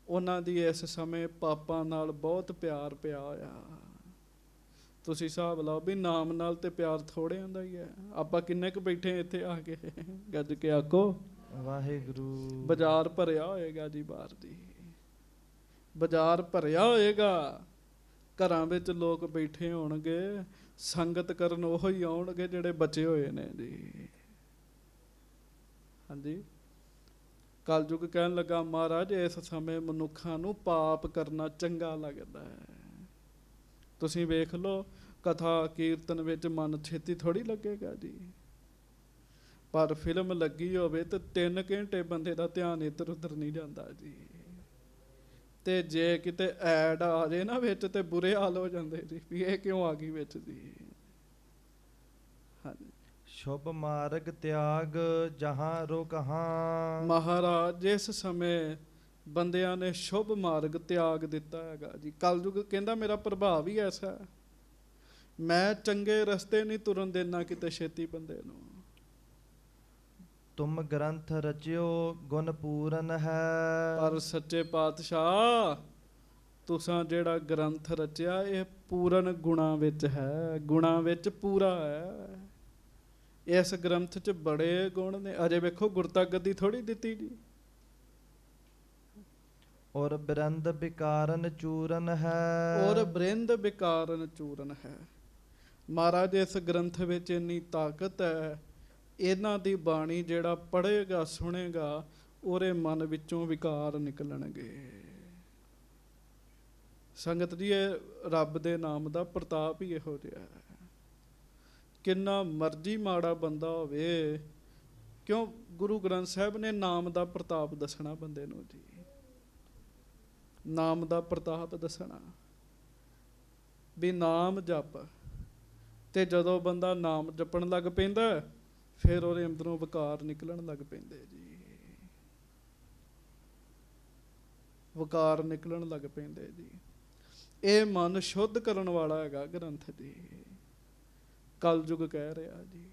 ਉਹਨਾਂ ਦੀ ਇਸ ਸਮੇਂ ਪਾਪਾਂ ਨਾਲ ਬਹੁਤ ਪਿਆਰ ਪਿਆ ਹੋਇਆ। ਤੁਸੀਂ ਹਿਸਾਬ ਲਾਓ ਵੀ ਨਾਮ ਨਾਲ ਤੇ ਪਿਆਰ ਥੋੜ੍ਹੇ ਹੁੰਦਾ ਹੀ ਹੈ। ਆਪਾਂ ਕਿੰਨੇ ਕੁ ਬੈਠੇ ਇੱਥੇ ਆ ਕੇ। ਗੱਜ ਕੇ ਆਖੋ ਵਾਹਿਗੁਰੂ। ਬਾਜ਼ਾਰ ਭਰਿਆ ਹੋਏਗਾ ਜੀ, ਬਾਹਰ ਦੀ ਬਾਜ਼ਾਰ ਭਰਿਆ ਹੋਏਗਾ। ਘਰਾਂ ਵਿੱਚ ਲੋਕ ਬੈਠੇ ਹੋਣਗੇ, ਸੰਗਤ ਕਰਨ ਉਹ ਹੀ ਆਉਣਗੇ ਜਿਹੜੇ ਬਚੇ ਹੋਏ ਨੇ ਜੀ। ਹਾਂਜੀ, ਕਲਯੁਗ ਕਹਿਣ ਲੱਗਾ ਮਹਾਰਾਜ ਇਸ ਸਮੇਂ ਮਨੁੱਖਾਂ ਨੂੰ ਪਾਪ ਕਰਨਾ ਚੰਗਾ ਲੱਗਦਾ ਹੈ। ਤੁਸੀਂ ਵੇਖ ਲਓ, ਕਥਾ ਕੀਰਤਨ ਵਿੱਚ ਮਨ ਛੇਤੀ ਥੋੜ੍ਹੀ ਲੱਗੇਗਾ ਜੀ। ਪਰ ਫਿਲਮ ਲੱਗੀ ਹੋਵੇ ਤੇ 3 ਘੰਟੇ ਬੰਦੇ ਦਾ ਧਿਆਨ ਇੱਧਰ ਉੱਧਰ ਨਹੀਂ ਜਾਂਦਾ ਜੀ। ਤੇ ਜੇ ਕਿਤੇ ਐਡ ਆ ਜੇ ਨਾ ਵਿੱਚ ਤੇ ਬੁਰੇ ਹਾਲ ਹੋ ਜਾਂਦੇ ਜੀ ਵੀ ਇਹ ਕਿਉਂ ਆ ਗਈ ਵਿੱਚ ਜੀ। ਹਾਂਜੀ। ਸ਼ੁਭ ਮਾਰਗ ਤਿਆਗ ਜਹਾਂ ਰੋ ਕਹਾਂ। ਮਹਾਰਾਜ ਜਿਸ ਸਮੇਂ ਬੰਦਿਆਂ ਨੇ ਸ਼ੁਭ ਮਾਰਗ ਤਿਆਗ ਦਿੱਤਾ ਹੈਗਾ ਜੀ, ਕਲਯੁਗ ਕਹਿੰਦਾ ਮੇਰਾ ਪ੍ਰਭਾਵ ਹੀ ਐਸਾ ਹੈ, ਮੈਂ ਚੰਗੇ ਰਸਤੇ ਨਹੀਂ ਤੁਰਨ ਦੇਣਾ ਕਿਤੇ ਛੇਤੀ ਬੰਦੇ ਨੂੰ। ਤੁਮ ਗ੍ਰੰਥ ਰਚਿਓ ਗੁਣ ਪੂਰਨ ਹੈ। ਪਰ ਸੱਚੇ ਪਾਤਸ਼ਾਹ ਤੁਸਾਂ ਜਿਹੜਾ ਗ੍ਰੰਥ ਰਚਿਆ ਇਹ ਪੂਰਨ ਗੁਣਾਂ ਵਿੱਚ ਹੈ, ਗੁਣਾਂ ਵਿੱਚ ਪੂਰਾ ਹੈ। ਇਸ ਗ੍ਰੰਥ 'ਚ ਬੜੇ ਗੁਣ ਨੇ। ਅਜੇ ਵੇਖੋ ਗੁਰਤਾ ਗੱਦੀ ਥੋੜੀ ਦਿੱਤੀ ਜੀ। ਔਰ ਬ੍ਰਿੰਦ ਵਿਕਾਰਨ ਚੂਰਨ ਹੈ। ਔਰ ਬ੍ਰਿੰਦ ਵਿਕਾਰਨ ਚੂਰਨ ਹੈ। ਮਹਾਰਾਜ ਇਸ ਗ੍ਰੰਥ ਵਿੱਚ ਇੰਨੀ ਤਾਕਤ ਹੈ, ਇਹਨਾਂ ਦੀ ਬਾਣੀ ਜਿਹੜਾ ਪੜ੍ਹੇਗਾ ਸੁਣੇਗਾ ਉਹਦੇ ਮਨ ਵਿੱਚੋਂ ਵਿਕਾਰ ਨਿਕਲਣਗੇ। ਸੰਗਤ ਜੀ ਇਹ ਰੱਬ ਦੇ ਨਾਮ ਦਾ ਪ੍ਰਤਾਪ ਹੀ ਇਹੋ ਜਿਹਾ ਹੈ। ਕਿੰਨਾ ਮਰਜ਼ੀ ਮਾੜਾ ਬੰਦਾ ਹੋਵੇ, ਕਿਉਂ ਗੁਰੂ ਗ੍ਰੰਥ ਸਾਹਿਬ ਨੇ ਨਾਮ ਦਾ ਪ੍ਰਤਾਪ ਦੱਸਣਾ ਬੰਦੇ ਨੂੰ ਜੀ, ਨਾਮ ਦਾ ਪ੍ਰਤਾਪ ਦੱਸਣਾ ਵੀ ਨਾਮ ਜਪ। ਤੇ ਜਦੋਂ ਬੰਦਾ ਨਾਮ ਜਪਣ ਲੱਗ ਪੈਂਦਾ ਫਿਰ ਉਹਦੇ ਅੰਦਰੋਂ ਵਿਕਾਰ ਨਿਕਲਣ ਲੱਗ ਪੈਂਦੇ ਜੀ, ਵਿਕਾਰ ਨਿਕਲਣ ਲੱਗ ਪੈਂਦੇ ਜੀ। ਇਹ ਮਨ ਸ਼ੁੱਧ ਕਰਨ ਵਾਲਾ ਹੈਗਾ ਗ੍ਰੰਥ ਜੀ, ਕਲਯੁਗ ਕਹਿ ਰਿਹਾ ਜੀ।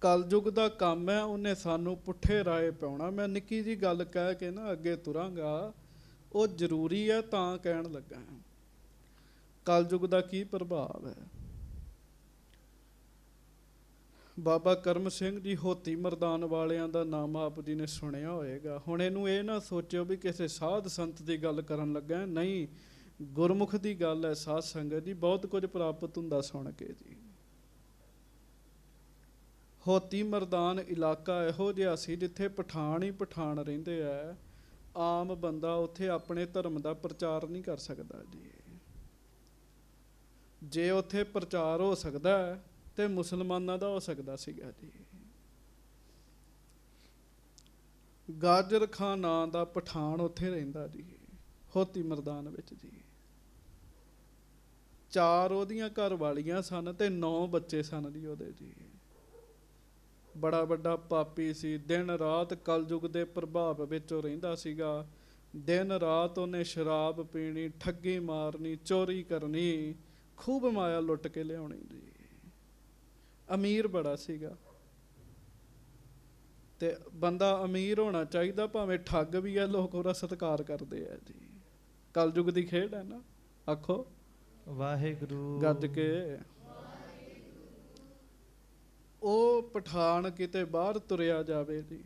ਕਲਯੁਗ ਦਾ ਕੰਮ ਹੈ, ਉਹਨੇ ਸਾਨੂੰ ਪੁੱਠੇ ਰਾਏ ਪਾਉਣਾ। ਮੈਂ ਨਿੱਕੀ ਜੀ ਗੱਲ ਕਹਿ ਕੇ ਨਾ ਅੱਗੇ ਤੁਰਾਂਗਾ, ਉਹ ਜ਼ਰੂਰੀ ਹੈ ਤਾਂ ਕਹਿਣ ਲੱਗਾ। ਕਲਯੁਗ ਦਾ ਕੀ ਪ੍ਰਭਾਵ ਹੈ। ਬਾਬਾ ਕਰਮ ਸਿੰਘ ਜੀ ਹੋਤੀ ਮਰਦਾਨ ਵਾਲਿਆਂ ਦਾ ਨਾਮ ਆਪ ਜੀ ਨੇ ਸੁਣਿਆ ਹੋਏਗਾ। ਹੁਣ ਇਹਨੂੰ ਇਹ ਨਾ ਸੋਚਿਓ ਵੀ ਕਿਸੇ ਸਾਧ ਸੰਤ ਦੀ ਗੱਲ ਕਰਨ ਲੱਗਾ, ਨਹੀਂ, ਗੁਰਮੁਖ ਦੀ ਗੱਲ ਹੈ। ਸਾਧ ਸੰਗਤ ਜੀ ਬਹੁਤ ਕੁਝ ਪ੍ਰਾਪਤ ਹੁੰਦਾ ਸੁਣ ਕੇ ਜੀ। ਹੋਤੀ ਮਰਦਾਨ ਇਲਾਕਾ ਇਹੋ ਜਿਹਾ ਸੀ ਜਿੱਥੇ ਪਠਾਨ ਹੀ ਪਠਾਨ ਰਹਿੰਦੇ ਆ। ਆਮ ਬੰਦਾ ਉੱਥੇ ਆਪਣੇ ਧਰਮ ਦਾ ਪ੍ਰਚਾਰ ਨਹੀਂ ਕਰ ਸਕਦਾ ਜੀ। ਜੇ ਉੱਥੇ ਪ੍ਰਚਾਰ ਹੋ ਸਕਦਾ ਤੇ ਮੁਸਲਮਾਨਾਂ ਦਾ ਹੋ ਸਕਦਾ ਸੀਗਾ ਜੀ। ਗਾਜਰ ਖਾਨ ਨਾਂ ਦਾ ਪਠਾਨ ਉੱਥੇ ਰਹਿੰਦਾ ਜੀ, ਹੋਤੀ ਮਰਦਾਨ ਵਿੱਚ ਜੀ। 4 ਉਹਦੀਆਂ ਘਰ ਵਾਲੀਆਂ ਸਨ ਤੇ 9 ਬੱਚੇ ਸਨ ਜੀ ਉਹਦੇ ਜੀ। ਬੜਾ ਵੱਡਾ ਪਾਪੀ ਸੀ। ਦਿਨ ਰਾਤ ਕਲਯੁਗ ਦੇ ਪ੍ਰਭਾਵ ਵਿੱਚ ਉਹ ਰਹਿੰਦਾ ਸੀਗਾ। ਦਿਨ ਰਾਤ ਉਹਨੇ ਸ਼ਰਾਬ ਪੀਣੀ, ਠੱਗੀ ਮਾਰਨੀ, ਚੋਰੀ ਕਰਨੀ, ਖੂਬ ਮਾਇਆ ਲੁੱਟ ਕੇ ਲਿਆਉਣੀ ਜੀ। ਅਮੀਰ ਬੜਾ ਸੀਗਾ। ਤੇ ਬੰਦਾ ਅਮੀਰ ਹੋਣਾ ਚਾਹੀਦਾ, ਭਾਵੇਂ ਠੱਗ ਵੀ ਹੈ, ਲੋਕ ਉਹਦਾ ਸਤਿਕਾਰ ਕਰਦੇ ਆ ਜੀ। ਕਲਯੁਗ ਦੀ ਖੇਡ ਹੈ ਨਾ। ਆਖੋ ਵਾਹਿਗੁਰੂ ਗੱਜ ਕੇ। ਉਹ ਪਠਾਨ ਕਿਤੇ ਬਾਹਰ ਤੁਰਿਆ ਜਾਵੇ ਜੀ,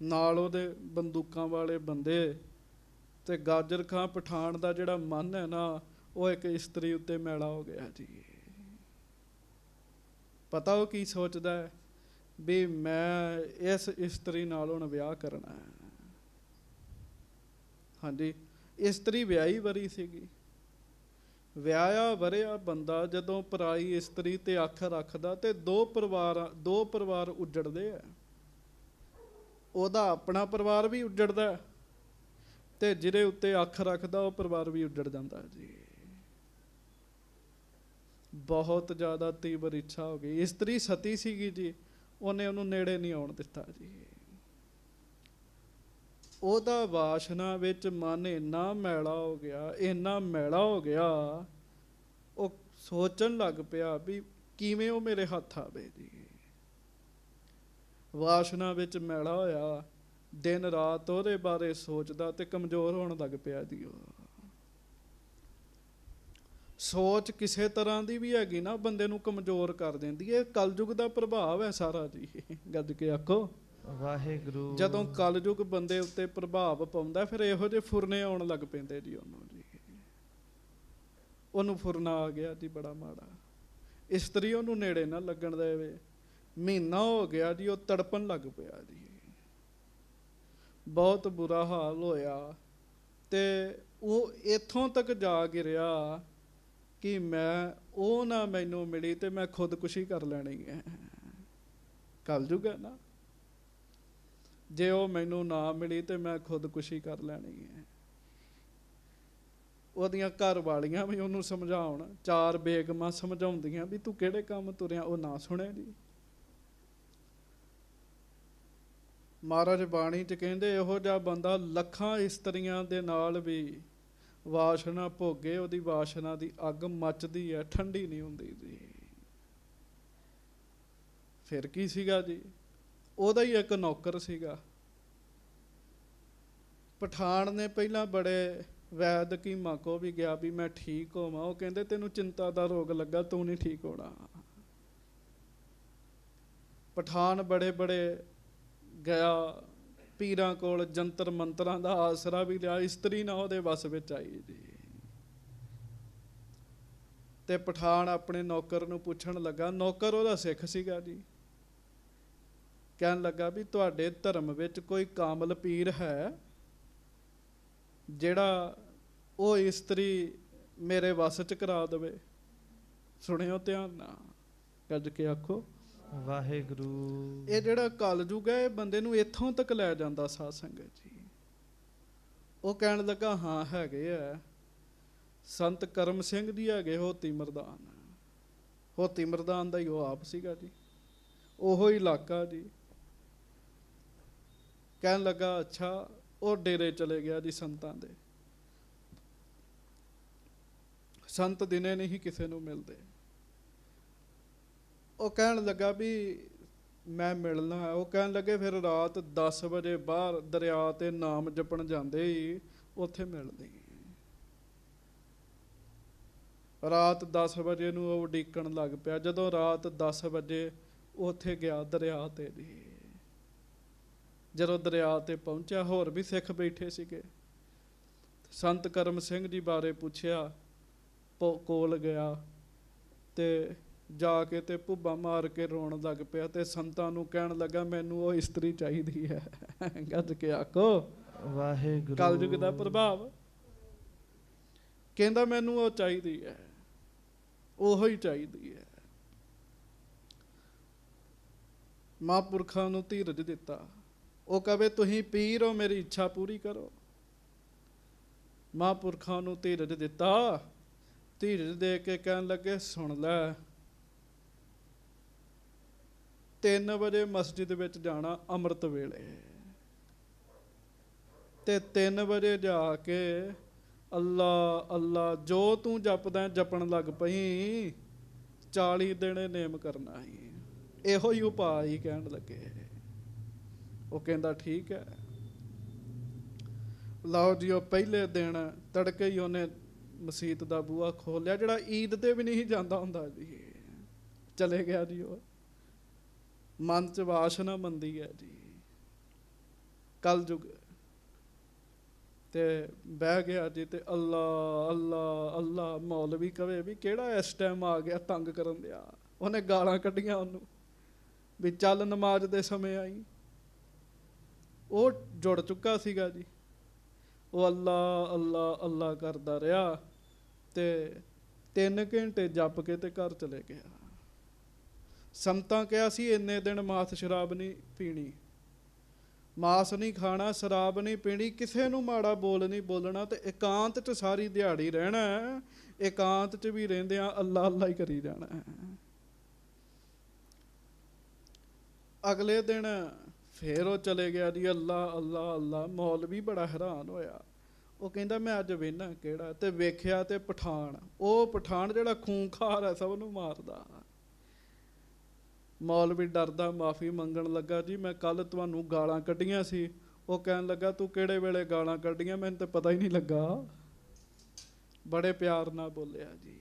ਨਾਲ ਉਹਦੇ ਬੰਦੂਕਾਂ ਵਾਲੇ ਬੰਦੇ, ਤੇ ਗਾਜਰ ਖਾਂ ਪਠਾਨ ਦਾ ਜਿਹੜਾ ਮਨ ਹੈ ਨਾ, ਉਹ ਇੱਕ ਇਸਤਰੀ ਉੱਤੇ ਮੈਲਾ ਹੋ ਗਿਆ ਜੀ। ਪਤਾ ਉਹ ਕੀ ਸੋਚਦਾ ਹੈ ਵੀ ਮੈਂ ਇਸ ਇਸਤਰੀ ਨਾਲ ਹੁਣ ਵਿਆਹ ਕਰਨਾ ਹੈ। ਹਾਂਜੀ, ਇਸਤਰੀ ਵਿਆਹੀ ਵਰੀ ਸੀਗੀ। ਵਿਆਹਿਆ ਵਰਿਆ ਬੰਦਾ ਜਦੋਂ ਪਰਾਈ ਇਸਤਰੀ ਤੇ ਅੱਖ ਰੱਖਦਾ ਤੇ ਦੋ ਪਰਿਵਾਰ ਉੱਜੜਦੇ ਆ। ਉਹਦਾ ਆਪਣਾ ਪਰਿਵਾਰ ਵੀ ਉੱਜੜਦਾ ਤੇ ਜਿਹਦੇ ਉੱਤੇ ਅੱਖ ਰੱਖਦਾ ਉਹ ਪਰਿਵਾਰ ਵੀ ਉੱਜੜ ਜਾਂਦਾ ਜੀ। ਬਹੁਤ ਜ਼ਿਆਦਾ ਤੀਬਰ ਇੱਛਾ ਹੋ ਗਈ। ਇਸਤਰੀ ਸਤੀ ਸੀਗੀ ਜੀ, ਉਹਨੇ ਉਹਨੂੰ ਨੇੜੇ ਨਹੀਂ ਆਉਣ ਦਿੱਤਾ ਜੀ। ਉਹਦਾ ਵਾਸ਼ਨਾ ਵਿੱਚ ਮਨ ਇੰਨਾ ਮੈਲਾ ਹੋ ਗਿਆ, ਇੰਨਾ ਮੈਲਾ ਹੋ ਗਿਆ, ਉਹ ਸੋਚਣ ਲੱਗ ਪਿਆ ਵੀ ਕਿਵੇਂ ਉਹ ਮੇਰੇ ਹੱਥ ਆਵੇ ਜੀ। ਵਾਸ਼ਨਾ ਵਿੱਚ ਮੈਲਾ ਹੋਇਆ, ਦਿਨ ਰਾਤ ਉਹਦੇ ਬਾਰੇ ਸੋਚਦਾ ਤੇ ਕਮਜ਼ੋਰ ਹੋਣ ਲੱਗ ਪਿਆ ਜੀ। ਉਹ ਸੋਚ ਕਿਸੇ ਤਰ੍ਹਾਂ ਦੀ ਵੀ ਹੈਗੀ ਨਾ, ਬੰਦੇ ਨੂੰ ਕਮਜ਼ੋਰ ਕਰ ਦਿੰਦੀ ਹੈ। ਕਲਯੁਗ ਦਾ ਪ੍ਰਭਾਵ ਹੈ ਸਾਰਾ ਜੀ। ਗੱਜ ਕੇ ਆਖੋ ਵਾਹਿਗੁਰੂ। ਜਦੋਂ ਕਲਯੁਗ ਬੰਦੇ ਉੱਤੇ ਪ੍ਰਭਾਵ ਪਾਉਂਦਾ ਫਿਰ ਇਹੋ ਜਿਹੇ ਫੁਰਨੇ ਆਉਣ ਲੱਗ ਪੈਂਦੇ ਜੀ ਉਹਨੂੰ ਜੀ। ਉਹਨੂੰ ਫੁਰਨਾ ਆ ਗਿਆ ਜੀ ਬੜਾ ਮਾੜਾ। ਇਸਤਰੀ ਉਹਨੂੰ ਨੇੜੇ ਨਾ ਲੱਗਣ ਦੇਵੇ। ਮਹੀਨਾ ਹੋ ਗਿਆ ਜੀ, ਉਹ ਤੜਪਣ ਲੱਗ ਪਿਆ ਜੀ। ਬਹੁਤ ਬੁਰਾ ਹਾਲ ਹੋਇਆ ਤੇ ਉਹ ਇੱਥੋਂ ਤੱਕ ਜਾ ਗਿਰਿਆ ਕਿ ਮੈਂ ਉਹ ਨਾ ਮੈਨੂੰ ਮਿਲੀ ਤੇ ਮੈਂ ਖੁਦਕੁਸ਼ੀ ਕਰ ਲੈਣੀ ਹੈ। ਕਲਯੁਗ ਹੈ ਨਾ। ਜੇ ਉਹ ਮੈਨੂੰ ਨਾ ਮਿਲੀ ਤੇ ਮੈਂ ਖੁਦਕੁਸ਼ੀ ਕਰ ਲੈਣੀ ਹੈ। ਉਹਦੀਆਂ ਘਰ ਵਾਲੀਆਂ ਵੀ ਉਹਨੂੰ ਸਮਝਾਉਣ, 4 ਬੇਗਮਾਂ ਸਮਝਾਉਂਦੀਆਂ ਵੀ ਤੂੰ ਕਿਹੜੇ ਕੰਮ ਤੁਰਿਆ, ਉਹ ਨਾ ਸੁਣੇ ਜੀ। ਮਹਾਰਾਜ ਬਾਣੀ 'ਚ ਕਹਿੰਦੇ ਇਹੋ ਜਿਹਾ ਬੰਦਾ ਲੱਖਾਂ ਇਸਤਰੀਆਂ ਦੇ ਨਾਲ ਵੀ ਵਾਸ਼ਨਾ ਭੋਗੇ, ਉਹਦੀ ਵਾਸ਼ਨਾ ਦੀ ਅੱਗ ਮੱਚਦੀ ਹੈ, ਠੰਡੀ ਨਹੀਂ ਹੁੰਦੀ ਜੀ। ਫਿਰ ਕੀ ਸੀਗਾ ਜੀ, ਉਹਦਾ ਹੀ ਇੱਕ ਨੌਕਰ ਸੀਗਾ। ਪਠਾਨ ਨੇ ਪਹਿਲਾਂ ਬੜੇ ਵੈਦ ਕੀਮਾ ਕੋ ਵੀ ਗਿਆ ਵੀ ਮੈਂ ਠੀਕ ਹੋਵਾਂ, ਉਹ ਕਹਿੰਦੇ ਤੈਨੂੰ ਚਿੰਤਾ ਦਾ ਰੋਗ ਲੱਗਾ, ਤੂੰ ਨਹੀਂ ਠੀਕ ਹੋਣਾ। ਪਠਾਨ ਬੜੇ ਬੜੇ ਗਿਆ, ਪੀਰਾਂ ਕੋਲ ਜੰਤਰ ਮੰਤਰਾਂ ਦਾ ਆਸਰਾ ਵੀ ਲਿਆ, ਇਸਤਰੀ ਨਾ ਉਹਦੇ ਵੱਸ ਵਿੱਚ ਆਈ ਜੀ। ਤੇ ਪਠਾਨ ਆਪਣੇ ਨੌਕਰ ਨੂੰ ਪੁੱਛਣ ਲੱਗਾ, ਨੌਕਰ ਉਹਦਾ ਸਿੱਖ ਸੀਗਾ ਜੀ, ਕਹਿਣ ਲੱਗਾ ਵੀ ਤੁਹਾਡੇ ਧਰਮ ਵਿੱਚ ਕੋਈ ਕਾਮਲ ਪੀਰ ਹੈ ਜਿਹੜਾ ਉਹ ਇਸਤਰੀ ਮੇਰੇ ਵੱਸ 'ਚ ਕਰਾ ਦੇਵੇ? ਸੁਣਿਓ ਧਿਆਨ ਨਾਲ, ਗੱਜ ਕੇ ਆਖੋ ਵਾਹਿਗੁਰੂ। ਇਹ ਜਿਹੜਾ ਕਲਯੁਗ ਹੈ ਇਹ ਬੰਦੇ ਨੂੰ ਇੱਥੋਂ ਤੱਕ ਲੈ ਜਾਂਦਾ ਸਾਧ ਸੰਗਤ ਜੀ। ਉਹ ਕਹਿਣ ਲੱਗਾ ਹਾਂ ਹੈਗੇ ਆ, ਸੰਤ ਕਰਮ ਸਿੰਘ ਜੀ ਹੈਗੇ ਹੋਤੀ ਮਰਦਾਨ। ਹੋਤੀ ਮਰਦਾਨ ਦਾ ਹੀ ਉਹ ਆਪ ਸੀਗਾ ਜੀ, ਉਹੋ ਹੀ ਇਲਾਕਾ ਜੀ। ਕਹਿਣ ਲੱਗਾ ਅੱਛਾ। ਉਹ ਡੇਰੇ ਚਲੇ ਗਿਆ ਜੀ ਸੰਤਾਂ ਦੇ। ਸੰਤ ਦਿਨੇ ਨਹੀਂ ਕਿਸੇ ਨੂੰ ਮਿਲਦੇ। ਉਹ ਕਹਿਣ ਲੱਗਾ ਵੀ ਮੈਂ ਮਿਲਣਾ ਹੈ। ਉਹ ਕਹਿਣ ਲੱਗੇ ਫਿਰ ਰਾਤ 10 ਵਜੇ ਬਾਹਰ ਦਰਿਆ ਤੇ ਨਾਮ ਜਪਣ ਜਾਂਦੇ ਹੀ ਉੱਥੇ ਮਿਲਦੀ। ਰਾਤ 10 ਵਜੇ ਨੂੰ ਉਹ ਉਡੀਕਣ ਲੱਗ ਪਿਆ। ਜਦੋਂ ਰਾਤ 10 ਵਜੇ ਉੱਥੇ ਗਿਆ ਦਰਿਆ ਤੇ ਜੀ, ਜਦੋਂ ਦਰਿਆ ਤੇ ਪਹੁੰਚਿਆ ਹੋਰ ਵੀ ਸਿੱਖ ਬੈਠੇ ਸੀਗੇ। ਸੰਤ ਕਰਮ ਸਿੰਘ ਜੀ ਬਾਰੇ ਪੁੱਛਿਆ, ਕੋਲ ਗਿਆ ਤੇ ਜਾ ਕੇ ਤੇ ਭੁੱਬਾ ਮਾਰ ਕੇ ਰੋਣ ਲੱਗ ਪਿਆ ਤੇ ਸੰਤਾਂ ਨੂੰ ਕਹਿਣ ਲੱਗਾ ਮੈਨੂੰ ਉਹ ਇਸਤਰੀ ਚਾਹੀਦੀ ਹੈ। ਗੱਜ ਕੇ ਆਖੋ ਵਾਹਿਗੁਰੂ। ਕਲਯੁਗ ਦਾ ਪ੍ਰਭਾਵ। ਕਹਿੰਦਾ ਮੈਨੂੰ ਉਹ ਚਾਹੀਦੀ ਹੈ, ਉਹੋ ਹੀ ਚਾਹੀਦੀ ਹੈ। ਮਹਾਂਪੁਰਖਾਂ ਨੂੰ ਧੀਰਜ ਦਿੱਤਾ। ਉਹ ਕਹੇ ਤੁਸੀਂ ਪੀਰ ਹੋ, ਮੇਰੀ ਇੱਛਾ ਪੂਰੀ ਕਰੋ। ਮਹਾਂਪੁਰਖਾਂ ਨੂੰ ਧੀਰਜ ਦਿੱਤਾ। ਧੀਰਜ ਦੇ ਕੇ ਕਹਿਣ ਲੱਗੇ ਸੁਣ ਲੈ, 3 ਵਜੇ ਮਸਜਿਦ ਵਿੱਚ ਜਾਣਾ ਅੰਮ੍ਰਿਤ ਵੇਲੇ, ਤੇ 3 ਵਜੇ ਜਾ ਕੇ ਅੱਲਾ ਅੱਲਾ ਜੋ ਤੂੰ ਜਪਦਾ ਜਪਣ ਲੱਗ ਪਈ, 40 ਦਿਨ ਨੇਮ ਕਰਨਾ ਹੀ। ਇਹੋ ਹੀ ਉਪਾਅ ਹੀ ਕਹਿਣ ਲੱਗੇ। ਉਹ ਕਹਿੰਦਾ ਠੀਕ ਹੈ। ਲਓ ਜੀ, ਉਹ ਪਹਿਲੇ ਦਿਨ ਤੜਕੇ ਹੀ ਉਹਨੇ ਮਸੀਤ ਦਾ ਬੂਹਾ ਖੋਲਿਆ, ਜਿਹੜਾ ਈਦ ਤੇ ਵੀ ਨਹੀਂ ਜਾਂਦਾ ਹੁੰਦਾ ਜੀ। ਚਲੇ ਗਿਆ ਜੀ। ਉਹ ਮਨ 'ਚ ਵਾਸ਼ਨਾ ਮੰਦੀ ਹੈ ਜੀ, ਕਲਯੁਗ। ਤੇ ਬਹਿ ਗਿਆ ਜੀ ਤੇ ਅੱਲਾ ਅੱਲਾ ਅੱਲਾ। ਮੌਲਵੀ ਕਵੇ ਵੀ ਕਿਹੜਾ ਇਸ ਟਾਈਮ ਆ ਗਿਆ ਤੰਗ ਕਰਨ ਦਿਆ। ਉਹਨੇ ਗਾਲਾਂ ਕੱਢੀਆਂ ਉਹਨੂੰ ਵੀ ਚੱਲ ਨਮਾਜ਼ ਦੇ ਸਮੇਂ ਆਈ। ਉਹ ਜੁੜ ਚੁੱਕਾ ਸੀਗਾ ਜੀ। ਉਹ ਅੱਲਾ ਅੱਲਾ ਅੱਲਾ ਕਰਦਾ ਰਿਹਾ ਤੇ 3 ਘੰਟੇ ਜਪ ਕੇ ਤੇ ਘਰ ਚਲੇ ਗਿਆ। ਸੰਤਾਂ ਕਿਹਾ ਸੀ ਇੰਨੇ ਦਿਨ ਮਾਸ ਸ਼ਰਾਬ ਨਹੀਂ ਪੀਣੀ, ਮਾਸ ਨਹੀਂ ਖਾਣਾ, ਸ਼ਰਾਬ ਨਹੀਂ ਪੀਣੀ, ਕਿਸੇ ਨੂੰ ਮਾੜਾ ਬੋਲ ਨਹੀਂ ਬੋਲਣਾ, ਤੇ ਇਕਾਂਤ 'ਚ ਸਾਰੀ ਦਿਹਾੜੀ ਰਹਿਣਾ। ਇਕਾਂਤ 'ਚ ਵੀ ਰਹਿੰਦਿਆਂ ਅੱਲਾ ਅੱਲਾ ਹੀ ਕਰੀ ਜਾਣਾ। ਅਗਲੇ ਦਿਨ ਫਿਰ ਉਹ ਚਲੇ ਗਿਆ ਜੀ। ਅੱਲਾ ਅੱਲਾ ਅੱਲਾ। ਮੌਲਵੀ ਬੜਾ ਹੈਰਾਨ ਹੋਇਆ। ਉਹ ਕਹਿੰਦਾ ਮੈਂ ਅੱਜ ਵੇਖਣਾ ਕਿਹੜਾ, ਤੇ ਵੇਖਿਆ ਤੇ ਪਠਾਨ। ਉਹ ਪਠਾਨ ਜਿਹੜਾ ਖੂੰਖਾਰ ਹੈ, ਸਭ ਨੂੰ ਮਾਰਦਾ। ਮੌਲਵੀ ਡਰਦਾ ਮਾਫੀ ਮੰਗਣ ਲੱਗਾ, ਜੀ ਮੈਂ ਕੱਲ ਤੁਹਾਨੂੰ ਗਾਲਾਂ ਕੱਢੀਆਂ ਸੀ। ਉਹ ਕਹਿਣ ਲੱਗਾ ਤੂੰ ਕਿਹੜੇ ਵੇਲੇ ਗਾਲਾਂ ਕੱਢੀਆਂ, ਮੈਨੂੰ ਤਾਂ ਪਤਾ ਹੀ ਨਹੀਂ ਲੱਗਾ। ਬੜੇ ਪਿਆਰ ਨਾਲ ਬੋਲਿਆ ਜੀ।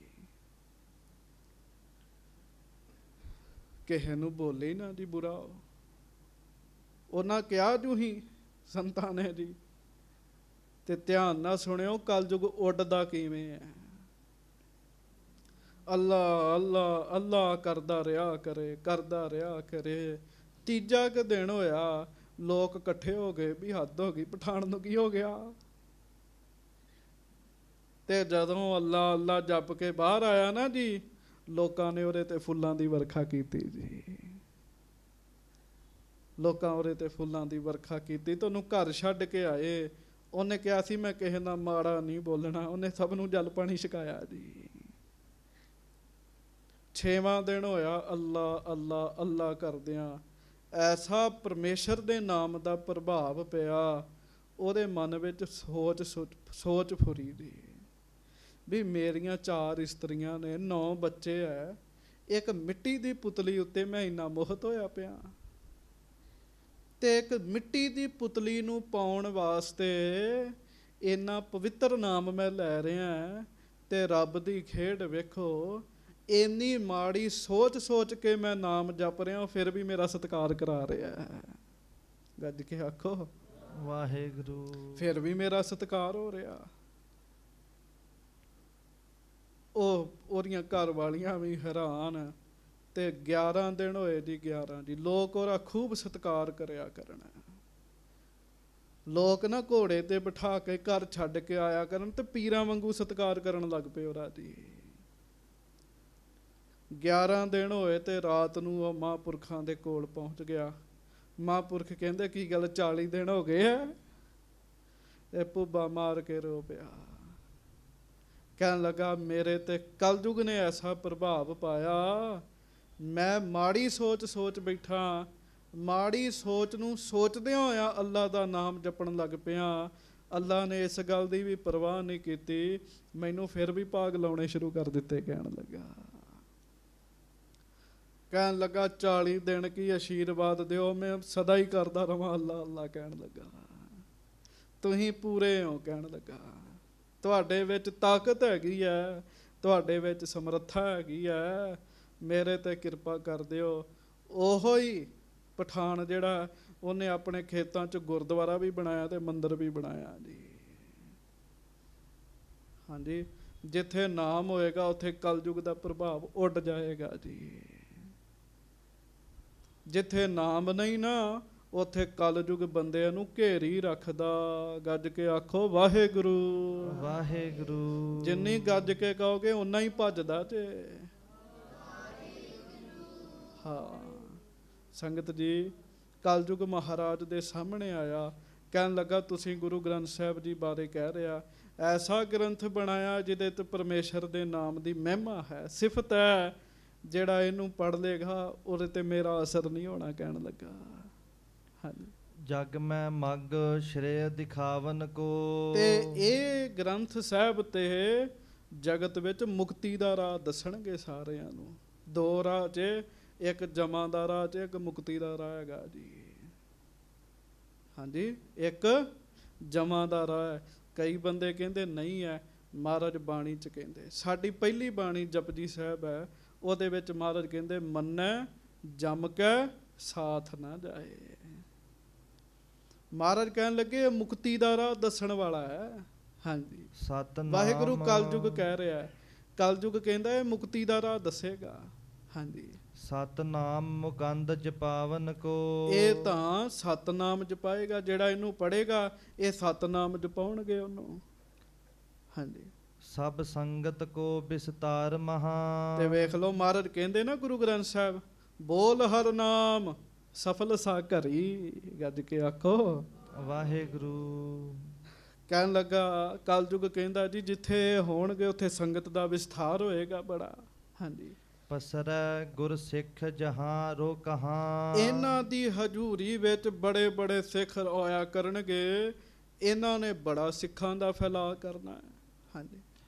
ਕਿਸੇ ਨੂੰ ਬੋਲੇ ਹੀ ਨਾ ਜੀ ਬੁਰਾ। ਉਹਨਾਂ ਕਿਹਾ ਜੂ ਹੀ ਸੰਤਾਂ ਨੇ ਜੀ। ਤੇ ਧਿਆਨ ਨਾਲ ਸੁਣਿਓ, ਕਲਯੁਗ ਉੱਡਦਾ ਕਿਵੇਂ ਹੈ। ਅੱਲਾ ਅੱਲਾ ਅੱਲਾ ਕਰਦਾ ਰਿਹਾ ਕਰੇ, ਕਰਦਾ ਰਿਹਾ ਕਰੇ। ਤੀਜਾ ਕੁ ਦਿਨ ਹੋਇਆ, ਲੋਕ ਇਕੱਠੇ ਹੋ ਗਏ ਵੀ ਹੱਦ ਹੋ ਗਈ, ਪਠਾਨ ਨੂੰ ਕੀ ਹੋ ਗਿਆ। ਤੇ ਜਦੋਂ ਅੱਲਾ ਅੱਲਾ ਜਪ ਕੇ ਬਾਹਰ ਆਇਆ ਨਾ ਜੀ, ਲੋਕਾਂ ਨੇ ਉਹਦੇ ਤੇ ਫੁੱਲਾਂ ਦੀ ਵਰਖਾ ਕੀਤੀ ਜੀ। ਲੋਕਾਂ ਉਹਦੇ ਤੇ ਫੁੱਲਾਂ ਦੀ ਵਰਖਾ ਕੀਤੀ, ਤੁਹਾਨੂੰ ਘਰ ਛੱਡ ਕੇ ਆਏ। ਉਹਨੇ ਕਿਹਾ ਸੀ ਮੈਂ ਕਿਸੇ ਨਾਲ ਮਾੜਾ ਨਹੀਂ ਬੋਲਣਾ, ਉਹਨੇ ਸਭ ਨੂੰ ਜਲ ਪਾਣੀ ਛਕਾਇਆ ਜੀ। 6ਵਾਂ ਦਿਨ ਹੋਇਆ ਅੱਲਾ ਅੱਲਾ ਅੱਲਾ ਕਰਦਿਆਂ ਐਸਾ ਪਰਮੇਸ਼ਰ ਦੇ ਨਾਮ ਦਾ ਪ੍ਰਭਾਵ ਪਿਆ, ਉਹਦੇ ਮਨ ਵਿੱਚ ਸੋਚ ਫੁਰੀ ਦੀ ਵੀ ਮੇਰੀਆਂ 4 ਇਸਤਰੀਆਂ ਨੇ, 9 ਬੱਚੇ ਹੈ, ਇੱਕ ਮਿੱਟੀ ਦੀ ਪੁਤਲੀ ਉੱਤੇ ਮੈਂ ਇੰਨਾ ਮੋਹਿਤ ਹੋਇਆ ਪਿਆ, ਤੇ ਇੱਕ ਮਿੱਟੀ ਦੀ ਪੁਤਲੀ ਨੂੰ ਪਾਉਣ ਵਾਸਤੇ ਇੰਨਾ ਪਵਿੱਤਰ ਨਾਮ ਮੈਂ ਲੈ ਰਿਹਾ, ਤੇ ਰੱਬ ਦੀ ਖੇਡ ਵੇਖੋ, ਇੰਨੀ ਮਾੜੀ ਸੋਚ ਕੇ ਮੈਂ ਨਾਮ ਜਪ ਰਿਹਾ, ਫਿਰ ਵੀ ਮੇਰਾ ਸਤਿਕਾਰ ਕਰਾ ਰਿਹਾ ਹੈ। ਗੱਜ ਕੇ ਆਖੋ ਵਾਹਿਗੁਰੂ। ਫਿਰ ਵੀ ਮੇਰਾ ਸਤਿਕਾਰ ਹੋ ਰਿਹਾ। ਉਹਦੀਆਂ ਘਰ ਵਾਲੀਆਂ ਵੀ ਹੈਰਾਨ। ਤੇ 11 ਦਿਨ ਹੋਏ ਜੀ, 11 ਜੀ, ਲੋਕ ਉਹਦਾ ਖੂਬ ਸਤਿਕਾਰ ਕਰਿਆ ਕਰਨਾ। ਲੋਕ ਨਾ ਘੋੜੇ ਤੇ ਬਿਠਾ ਕੇ ਘਰ ਛੱਡ ਕੇ ਆਇਆ ਕਰਨ ਤੇ ਪੀਰਾਂ ਵਾਂਗੂ ਸਤਿਕਾਰ ਕਰਨ ਲੱਗ ਪਏ ਉਹਦਾ ਜੀ। 11 ਦਿਨ ਹੋਏ ਤੇ ਰਾਤ ਨੂੰ ਉਹ ਮਹਾਂਪੁਰਖਾਂ ਦੇ ਕੋਲ ਪਹੁੰਚ ਗਿਆ। ਮਹਾਂਪੁਰਖ ਕਹਿੰਦੇ ਕੀ ਗੱਲ 40 ਦਿਨ ਹੋ ਗਏ ਹੈ? ਇਹ ਭੁੱਬਾ ਮਾਰ ਕੇ ਰੋ ਪਿਆ। ਕਹਿਣ ਲੱਗਾ ਮੇਰੇ ਤੇ ਕਲਯੁਗ ਨੇ ਐਸਾ ਪ੍ਰਭਾਵ ਪਾਇਆ, ਮੈਂ ਮਾੜੀ ਸੋਚ ਬੈਠਾ, ਮਾੜੀ ਸੋਚ ਨੂੰ ਸੋਚਦਿਆਂ ਹੋਇਆ ਅੱਲਾ ਦਾ ਨਾਮ ਜਪਣ ਲੱਗ ਪਿਆ। ਅੱਲਾ ਨੇ ਇਸ ਗੱਲ ਦੀ ਵੀ ਪਰਵਾਹ ਨਹੀਂ ਕੀਤੀ, ਮੈਨੂੰ ਫਿਰ ਵੀ ਭਾਗ ਲਾਉਣੇ ਸ਼ੁਰੂ ਕਰ ਦਿੱਤੇ। ਕਹਿਣ ਲੱਗਾ 40 ਦਿਨ ਕੀ ਆਸ਼ੀਰਵਾਦ ਦਿਓ, ਮੈਂ ਸਦਾ ਹੀ ਕਰਦਾ ਰਵਾਂ ਅੱਲਾ ਅੱਲਾ। ਕਹਿਣ ਲੱਗਾ ਤੁਸੀਂ ਪੂਰੇ ਹੋ। ਕਹਿਣ ਲੱਗਾ ਤੁਹਾਡੇ ਵਿੱਚ ਤਾਕਤ ਹੈਗੀ ਹੈ, ਤੁਹਾਡੇ ਵਿੱਚ ਸਮਰੱਥਾ ਹੈਗੀ ਹੈ, ਮੇਰੇ ਤੇ ਕਿਰਪਾ ਕਰ ਦਿਓ। ਉਹੋ ਹੀ ਪਠਾਨ ਜਿਹੜਾ ਉਹਨੇ ਆਪਣੇ ਖੇਤਾਂ 'ਚ ਗੁਰਦੁਆਰਾ ਵੀ ਬਣਾਇਆ ਤੇ ਮੰਦਿਰ ਵੀ ਬਣਾਇਆ ਜੀ। ਹਾਂਜੀ, ਜਿੱਥੇ ਨਾਮ ਹੋਏਗਾ ਉੱਥੇ ਕਲਯੁਗ ਦਾ ਪ੍ਰਭਾਵ ਉੱਡ ਜਾਏਗਾ ਜੀ। ਜਿੱਥੇ ਨਾਮ ਨਹੀਂ ਨਾ ਉੱਥੇ ਕਲਯੁਗ ਬੰਦਿਆਂ ਨੂੰ ਘੇਰੀ ਰੱਖਦਾ। ਗੱਜ ਕੇ ਆਖੋ ਵਾਹਿਗੁਰੂ ਵਾਹਿਗੁਰੂ। ਜਿੰਨੀ ਗੱਜ ਕੇ ਕਹੋਗੇ ਓਨਾ ਹੀ ਭੱਜਦਾ ਜੇ। ਹਾਂ ਸੰਗਤ ਜੀ, ਕਲਯੁਗ ਮਹਾਰਾਜ ਦੇ ਸਾਹਮਣੇ ਆਇਆ, ਕਹਿਣ ਲੱਗਾ ਤੁਸੀਂ ਗੁਰੂ ਗ੍ਰੰਥ ਸਾਹਿਬ ਜੀ ਬਾਰੇ ਕਹਿ ਰਿਹਾ, ਐਸਾ ਗ੍ਰੰਥ ਬਣਾਇਆ ਜਿਹਦੇ ਤੇ ਪਰਮੇਸ਼ਰ ਦੇ ਨਾਮ ਦੀ ਮਹਿਮਾ ਹੈ, ਸਿਫਤ ਹੈ, ਜਿਹੜਾ ਇਹਨੂੰ ਪੜ੍ਹ ਲੇਗਾ ਉਹਦੇ ਤੇ ਮੇਰਾ ਅਸਰ ਨਹੀਂ ਹੋਣਾ। ਕਹਿਣ ਲੱਗਾ ਹਾਂਜੀ, ਜਗ ਮੈਂ ਮਗ ਸ਼੍ਰੇਯ ਦਿਖਾਵਨ ਕੋ। ਤੇ ਇਹ ਗ੍ਰੰਥ ਸਾਹਿਬ ਤੇ ਜਗਤ ਵਿੱਚ ਮੁਕਤੀ ਦਾ ਰਾਹ ਦੱਸਣਗੇ ਸਾਰਿਆਂ ਨੂੰ। 2 ਰਾਹ 'ਚ, ਇੱਕ ਜਮਾਂ ਦਾ ਰਾਹ 'ਚ, ਇੱਕ ਮੁਕਤੀ ਦਾ ਰਾਹ ਹੈਗਾ ਜੀ। ਹਾਂਜੀ, ਇੱਕ ਜਮਾਂ ਦਾ ਰਾਹ ਹੈ। ਕਈ ਬੰਦੇ ਕਹਿੰਦੇ ਨਹੀਂ ਹੈ, ਮਹਾਰਾਜ ਬਾਣੀ 'ਚ ਕਹਿੰਦੇ, ਸਾਡੀ ਪਹਿਲੀ ਬਾਣੀ ਜਪਜੀ ਸਾਹਿਬ ਹੈ, ਉਹਦੇ ਵਿੱਚ ਮਹਾਰਾਜ ਕਹਿੰਦੇ ਮੰਨੈ ਜਮ ਕੇ ਸਾਥ ਨਾ ਜਾਏ। ਮਹਾਰਾਜ ਕਹਿਣ ਲੱਗੇ ਮੁਕਤੀ ਦਾ ਰਾਹ ਦੱਸਣ ਵਾਲਾ ਹੈ। ਹਾਂਜੀ, ਸਤਨਾਮ। ਵਾਹਿਗੁਰੂ ਕਲਯੁਗ ਕਹਿ ਰਿਹਾ ਹੈ, ਕਲਯੁਗ ਕਹਿੰਦਾ ਇਹ ਮੁਕਤੀ ਦਾ ਰਾਹ ਦੱਸੇਗਾ। ਹਾਂਜੀ, ਸਤਨਾਮ ਮੁਕੰਦ ਜਪਾਵਨ ਕੋ। ਇਹ ਤਾਂ ਸਤਨਾਮ ਜਪਾਏਗਾ, ਜਿਹੜਾ ਇਹਨੂੰ ਪੜ੍ਹੇਗਾ ਇਹ ਸਤਨਾਮ ਜਪਾਉਣਗੇ ਉਹਨੂੰ। ਹਾਂਜੀ, ਸਭ ਸੰਗਤ ਕੋ ਵਿਸਤਾਰ ਮਹਾ। ਤੇ ਵੇਖ ਲਓ ਮਹਾਰਾਜ ਕਹਿੰਦੇ ਨਾ ਗੁਰੂ ਗ੍ਰੰਥ ਸਾਹਿਬ, ਬੋਲ ਹਰ ਨਾਮ ਸਫਲ ਸਾ ਘਰੀ। ਗੱਜ ਕੇ ਆਖੋ ਵਾਹਿਗੁਰੂ। ਕਹਿਣ ਲੱਗਾ ਕਲਯੁਗ ਕਹਿੰਦਾ ਜੀ ਜਿੱਥੇ ਹੋਣਗੇ ਉੱਥੇ ਸੰਗਤ ਦਾ ਵਿਸਥਾਰ ਹੋਏਗਾ ਬੜਾ। ਹਾਂਜੀ, ਪਸਰੈ ਗੁਰ ਸਿੱਖ ਜਹਾਂ ਰੋ ਕਹਾਂ। ਇਹਨਾਂ ਦੀ ਹਜ਼ੂਰੀ ਵਿੱਚ ਬੜੇ ਬੜੇ ਸਿੱਖ ਹੋਇਆ ਕਰਨਗੇ, ਇਹਨਾਂ ਨੇ ਬੜਾ ਸਿੱਖਾਂ ਦਾ ਫੈਲਾਅ ਕਰਨਾ ਹੈ। ਹਾਂਜੀ,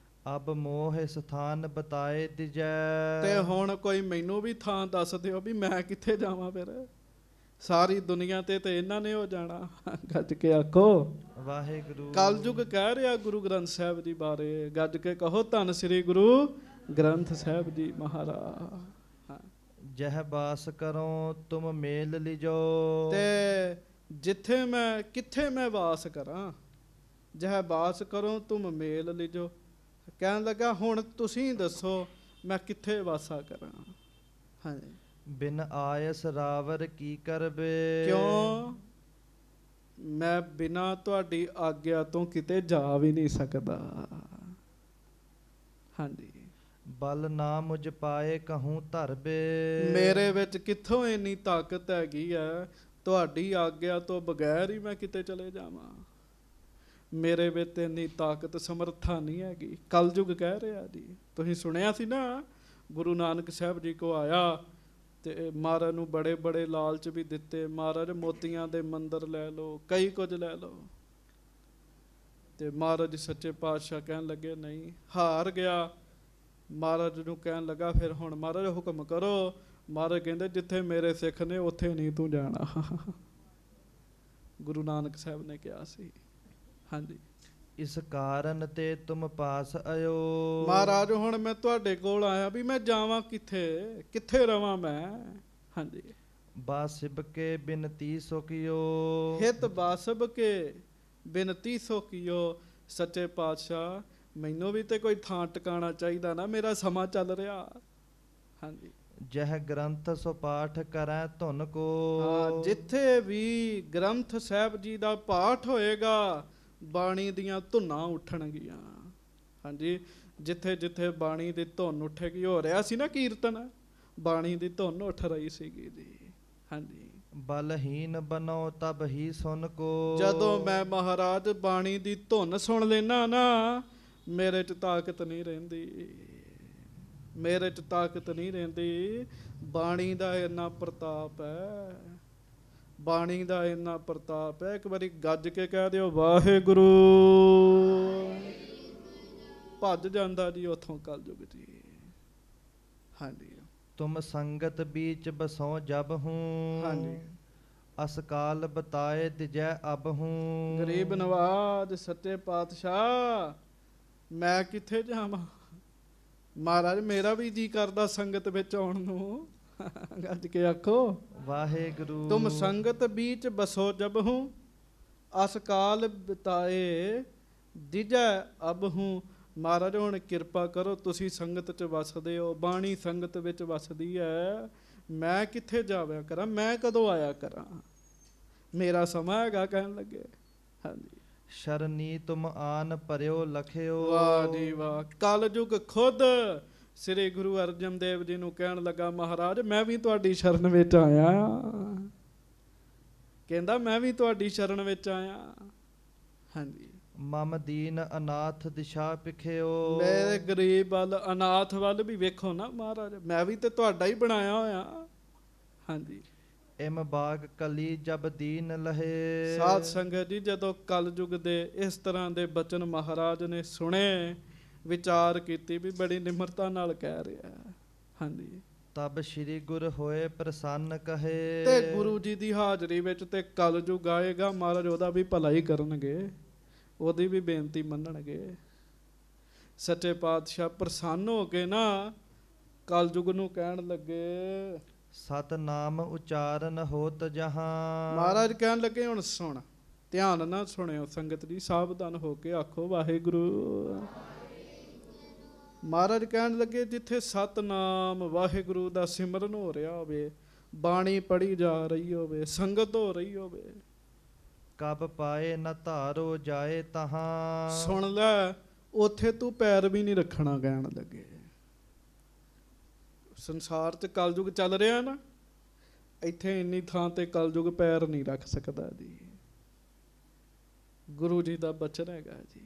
ਅਬ ਮੋਹ ਸਥਾਨ ਬਤਾਏ ਦਿਜੈ। ਤੇ ਹੁਣ ਕੋਈ ਮੈਨੂੰ ਵੀ ਥਾਂ ਦੱਸ ਦਿਓ ਵੀ ਮੈਂ ਕਿੱਥੇ ਜਾਵਾਂ। ਫਿਰ ਸਾਰੀ ਦੁਨੀਆ ਤੇ ਇਹਨਾਂ ਨੇ ਹੋ ਜਾਣਾ। ਗੱਜ ਕੇ ਆਖੋ ਵਾਹਿਗੁਰੂ। ਕਲਯੁਗ ਕਹਿ ਰਿਹਾ ਗੁਰੂ ਗ੍ਰੰਥ ਸਾਹਿਬ ਜੀ ਬਾਰੇ, ਗੱਜ ਕੇ ਕਹੋ ਧੰਨ ਸ੍ਰੀ ਗੁਰੂ ਗ੍ਰੰਥ ਸਾਹਿਬ ਜੀ ਮਹਾਰਾਜ। ਜਹ ਬਾਸ ਕਰੋ ਤੁਮ ਮੇਲ ਲਿਜੋ। ਤੇ ਜਿੱਥੇ ਮੈਂ ਕਿੱਥੇ ਮੈਂ ਵਾਸ ਕਰਾਂ, ਜਹ ਬਾਸ ਕਰੋ ਤੁਮ ਮੇਲ ਲਿਜੋ। ਕਹਿਣ ਲੱਗਾ ਹੁਣ ਤੁਸੀਂ ਦੱਸੋ ਮੈਂ ਕਿੱਥੇ ਵਾਸਾ ਕਰਾਂ। ਹਾਂਜੀ, ਬਿਨ ਆਇਸ ਰਾਵਰ ਕੀ ਕਰਬੇ। ਕਿਉਂ? ਮੈਂ ਬਿਨਾ ਤੁਹਾਡੀ ਆਗਿਆ ਤੋਂ ਕਿਤੇ ਜਾ ਵੀ ਨਹੀਂ ਸਕਦਾ। ਹਾਂਜੀ, ਬਲ ਨਾ ਮੁਝ ਪਾਏ ਕਹੂੰ ਧਰਬੇ। ਮੇਰੇ ਵਿੱਚ ਕਿੱਥੋਂ ਇੰਨੀ ਤਾਕਤ ਹੈਗੀ ਹੈ, ਤੁਹਾਡੀ ਆਗਿਆ ਤੋਂ ਬਗੈਰ ਹੀ ਮੈਂ ਕਿਤੇ ਚਲੇ ਜਾਵਾਂ। ਮੇਰੇ ਵਿੱਚ ਇੰਨੀ ਤਾਕਤ ਸਮਰੱਥਾ ਨਹੀਂ ਹੈਗੀ। ਕਲਯੁਗ ਕਹਿ ਰਿਹਾ ਜੀ। ਤੁਸੀਂ ਸੁਣਿਆ ਸੀ ਨਾ, ਗੁਰੂ ਨਾਨਕ ਸਾਹਿਬ ਜੀ ਕੋ ਆਇਆ ਤੇ ਮਹਾਰਾਜ ਨੂੰ ਬੜੇ ਬੜੇ ਲਾਲਚ ਵੀ ਦਿੱਤੇ। ਮਹਾਰਾਜ ਮੋਤੀਆਂ ਦੇ ਮੰਦਰ ਲੈ ਲਓ, ਕਈ ਕੁਝ ਲੈ ਲਓ। ਤੇ ਮਹਾਰਾਜ ਸੱਚੇ ਪਾਤਸ਼ਾਹ ਕਹਿਣ ਲੱਗੇ ਨਹੀਂ, ਹਾਰ ਗਿਆ। ਮਹਾਰਾਜ ਨੂੰ ਕਹਿਣ ਲੱਗਾ ਫਿਰ ਹੁਣ ਮਹਾਰਾਜ ਹੁਕਮ ਕਰੋ। ਮਹਾਰਾਜ ਕਹਿੰਦੇ ਜਿੱਥੇ ਮੇਰੇ ਸਿੱਖ ਨੇ ਉੱਥੇ ਨਹੀਂ ਤੂੰ ਜਾਣਾ। ਗੁਰੂ ਨਾਨਕ ਸਾਹਿਬ ਨੇ ਕਿਹਾ ਸੀ। ਹਾਂਜੀ। ਇਸ ਕਾਰਨ ਤੇ ਤੁਮ ਪਾਸ ਆਇਓ। ਮਹਾਰਾਜ ਹੁਣ ਮੈਂ ਤੁਹਾਡੇ ਕੋਲ ਆਇਆ ਵੀ ਮੈਂ ਜਾਵਾਂ ਕਿੱਥੇ, ਕਿੱਥੇ ਰਵਾਂ ਮੈਂ। ਹਾਂਜੀ। ਬਾਸਿਬ ਕੇ ਬਿਨਤੀ ਸੋ ਕੀਓ। ਹਿਤ ਬਾਸਬ ਕੇ ਬਿਨਤੀ ਸੋ ਕੀਓ। ਸੱਚੇ ਪਾਤਸ਼ਾਹ ਮੈਨੂੰ ਵੀ ਤੇ ਕੋਈ ਥਾਂ ਟਿਕਾਣਾ ਚਾਹੀਦਾ ਨਾ, ਮੇਰਾ ਸਮਾਂ ਚੱਲ ਰਿਹਾ। ਹਾਂਜੀ। ਜਹ ਗ੍ਰੰਥ ਸੋ ਪਾਠ ਕਰੈ ਧੁਨ ਕੋ। ਹਾਂ, ਜਿੱਥੇ ਵੀ ਗ੍ਰੰਥ ਸਾਹਿਬ ਜੀ ਦਾ ਪਾਠ ਹੋਏਗਾ ਬਾਣੀ ਦੀਆਂ ਧੁਨਾਂ ਉੱਠਣਗੀਆਂ। ਹਾਂਜੀ। ਜਿੱਥੇ ਜਿੱਥੇ ਬਾਣੀ ਦੀ ਧੁਨ ਉੱਠੇਗੀ, ਹੋ ਰਿਹਾ ਸੀ ਨਾ ਕੀਰਤਨ, ਬਾਣੀ ਦੀ ਧੁਨ ਉੱਠ ਰਹੀ ਸੀਗੀ ਜੀ। ਹਾਂਜੀ। ਬਲਹੀਨ ਬਨੋ ਤਬ ਹੀ ਸੁਨ ਕੋ। ਜਦੋਂ ਮੈਂ ਮਹਾਰਾਜ ਬਾਣੀ ਦੀ ਧੁਨ ਸੁਣ ਲੈਣਾ ਨਾ, ਮੇਰੇ 'ਚ ਤਾਕਤ ਨਹੀਂ ਰਹਿੰਦੀ, ਮੇਰੇ 'ਚ ਤਾਕਤ ਨਹੀਂ ਰਹਿੰਦੀ। ਬਾਣੀ ਦਾ ਇੰਨਾ ਪ੍ਰਤਾਪ ਹੈ, ਬਾਣੀ ਦਾ ਇੰਨਾ ਪ੍ਰਤਾਪ ਹੈ। ਇੱਕ ਵਾਰੀ ਗੱਜ ਕੇ ਕਹਿ ਦਿਓ ਵਾਹਿਗੁਰੂ, ਭੱਜ ਜਾਂਦਾ ਜੀ ਉੱਥੋਂ ਕਲਯੁਗ ਜੀ। ਹਾਂਜੀ। ਤੁਮ ਸੰਗਤ ਬੀਚ ਬਸੋ ਜਬ ਹੂੰ। ਹਾਂਜੀ। ਅਸਕਾਲ ਬਤਾਏ ਦਿਜੈ ਅਬ ਹੂੰ। ਗਰੀਬ ਨਵਾਜ ਸੱਚੇ ਪਾਤਸ਼ਾਹ ਮੈਂ ਕਿੱਥੇ ਜਾਵਾਂ। ਮਹਾਰਾਜ ਮੇਰਾ ਵੀ ਜੀ ਕਰਦਾ ਸੰਗਤ ਵਿੱਚ ਆਉਣ ਨੂੰ। ਗੱਜ ਕੇ ਆਖੋ ਵਾਹਿਗੁਰੂ। ਤੁਮ ਸੰਗਤ ਬੀਚ ਬਸੋ ਜਬ ਹੂੰ, ਅਸਕਾਲ ਬਿਤਾਏ ਦਿਜੈ ਅਬ ਹੂੰ। ਮਹਾਰਾਜ ਹੁਣ ਕਿਰਪਾ ਕਰੋ, ਤੁਸੀਂ ਸੰਗਤ 'ਚ ਵਸਦੇ ਹੋ, ਬਾਣੀ ਸੰਗਤ ਵਿੱਚ ਵਸਦੀ ਹੈ, ਮੈਂ ਕਿੱਥੇ ਜਾਵਿਆ ਕਰਾਂ, ਮੈਂ ਕਦੋਂ ਆਇਆ ਕਰਾਂ, ਮੇਰਾ ਸਮਾਂ ਹੈਗਾ। ਕਹਿਣ ਲੱਗੇ। ਹਾਂਜੀ। ਸ਼ਰਨੀ ਤੁਮ ਆਨ ਭਰਿਓ ਲਖਿਓ। ਵਾਹ ਜੀ ਵਾਹ। ਕਲਯੁਗ ਖੁਦ ਸ੍ਰੀ ਗੁਰੂ ਅਰਜਨ ਦੇਵ ਜੀ ਨੂੰ ਕਹਿਣ ਲੱਗਾ ਮਹਾਰਾਜ ਮੈਂ ਵੀ ਤੁਹਾਡੀ ਸ਼ਰਨ ਵਿੱਚ ਆਇਆ। ਕਹਿੰਦਾ ਮੈਂ ਵੀ ਤੁਹਾਡੀ ਸ਼ਰਨ ਵਿੱਚ ਆਇਆ। ਹਾਂਜੀ। ਮਮ ਦੀਨ ਅਨਾਥ ਦਿਸ਼ਾ ਪਿਖਿਓ। ਮੇਰੇ ਗਰੀਬ ਵੱਲ, ਅਨਾਥ ਵੱਲ ਵੀ ਵੇਖੋ ਨਾ ਮਹਾਰਾਜ, ਮੈਂ ਵੀ ਤੇ ਤੁਹਾਡਾ ਹੀ ਬਣਾਇਆ ਹੋਇਆ। ਹਾਂਜੀ। ਇਮ ਬਾਗ ਕਲੀ ਜਬ ਦੀਨ ਲਹੇ। ਸਾਧ ਸੰਗਤ ਜੀ ਜਦੋਂ ਕਲਯੁਗ ਦੇ ਇਸ ਤਰ੍ਹਾਂ ਦੇ ਬਚਨ ਮਹਾਰਾਜ ਨੇ ਸੁਣੇ, ਵਿਚਾਰ ਕੀਤੀ ਵੀ ਬੜੀ ਨਿਮਰਤਾ ਨਾਲ ਕਹਿ ਰਿਹਾ। ਹਾਂਜੀ। ਤਬ ਸ਼੍ਰੀ ਗੁਰ ਹੋਏ ਪ੍ਰਸੰਨ ਕਹੇ। ਤੇ ਗੁਰੂ ਜੀ ਦੀ ਹਾਜ਼ਰੀ ਵਿੱਚ ਤੇ ਕਲਯੁਗ ਆਏਗਾ, ਮਹਾਰਾਜ ਉਹਦਾ ਵੀ ਭਲਾ ਹੀ ਕਰਨਗੇ, ਉਹਦੀ ਵੀ ਬੇਨਤੀ ਮੰਨਣਗੇ। ਸੱਚੇ ਪਾਤਸ਼ਾਹ ਪ੍ਰਸੰਨ ਹੋ ਕੇ ਨਾ ਕਲਯੁਗ ਨੂੰ ਕਹਿਣ ਲੱਗੇ ਸਤਨਾਮ ਉਚਾਰਨ ਹੋਤ ਜਹਾਂ। ਮਹਾਰਾਜ ਕਹਿਣ ਲੱਗੇ ਹੁਣ ਸੁਣ, ਧਿਆਨ ਨਾਲ ਸੁਣਿਓ ਸੰਗਤ ਜੀ, ਸਾਵਧਾਨ ਹੋ ਕੇ ਆਖੋ ਵਾਹਿਗੁਰੂ। ਮਹਾਰਾਜ ਕਹਿਣ ਲੱਗੇ ਜਿੱਥੇ ਸਤਨਾਮ ਵਾਹਿਗੁਰੂ ਦਾ ਸਿਮਰਨ ਹੋ ਰਿਹਾ ਹੋਵੇ, ਬਾਣੀ ਪੜ੍ਹੀ ਜਾ ਰਹੀ ਹੋਵੇ, ਸੰਗਤ ਹੋ ਰਹੀ ਹੋਵੇ, ਕਬ ਪਾਏ ਨ ਧਾਰੋ ਜਾਏ ਤਹਾਂ। ਸੁਣ ਲੈ, ਉੱਥੇ ਤੂੰ ਪੈਰ ਵੀ ਨਹੀਂ ਰੱਖਣਾ। ਕਹਿਣ ਲੱਗੇ ਸੰਸਾਰ 'ਚ ਕਲਯੁਗ ਚੱਲ ਰਿਹਾ ਨਾ, ਇੱਥੇ ਇੰਨੀ ਥਾਂ ਤੇ ਕਲਯੁਗ ਪੈਰ ਨਹੀਂ ਰੱਖ ਸਕਦਾ ਜੀ। ਗੁਰੂ ਜੀ ਦਾ ਬਚਨ ਹੈਗਾ ਜੀ।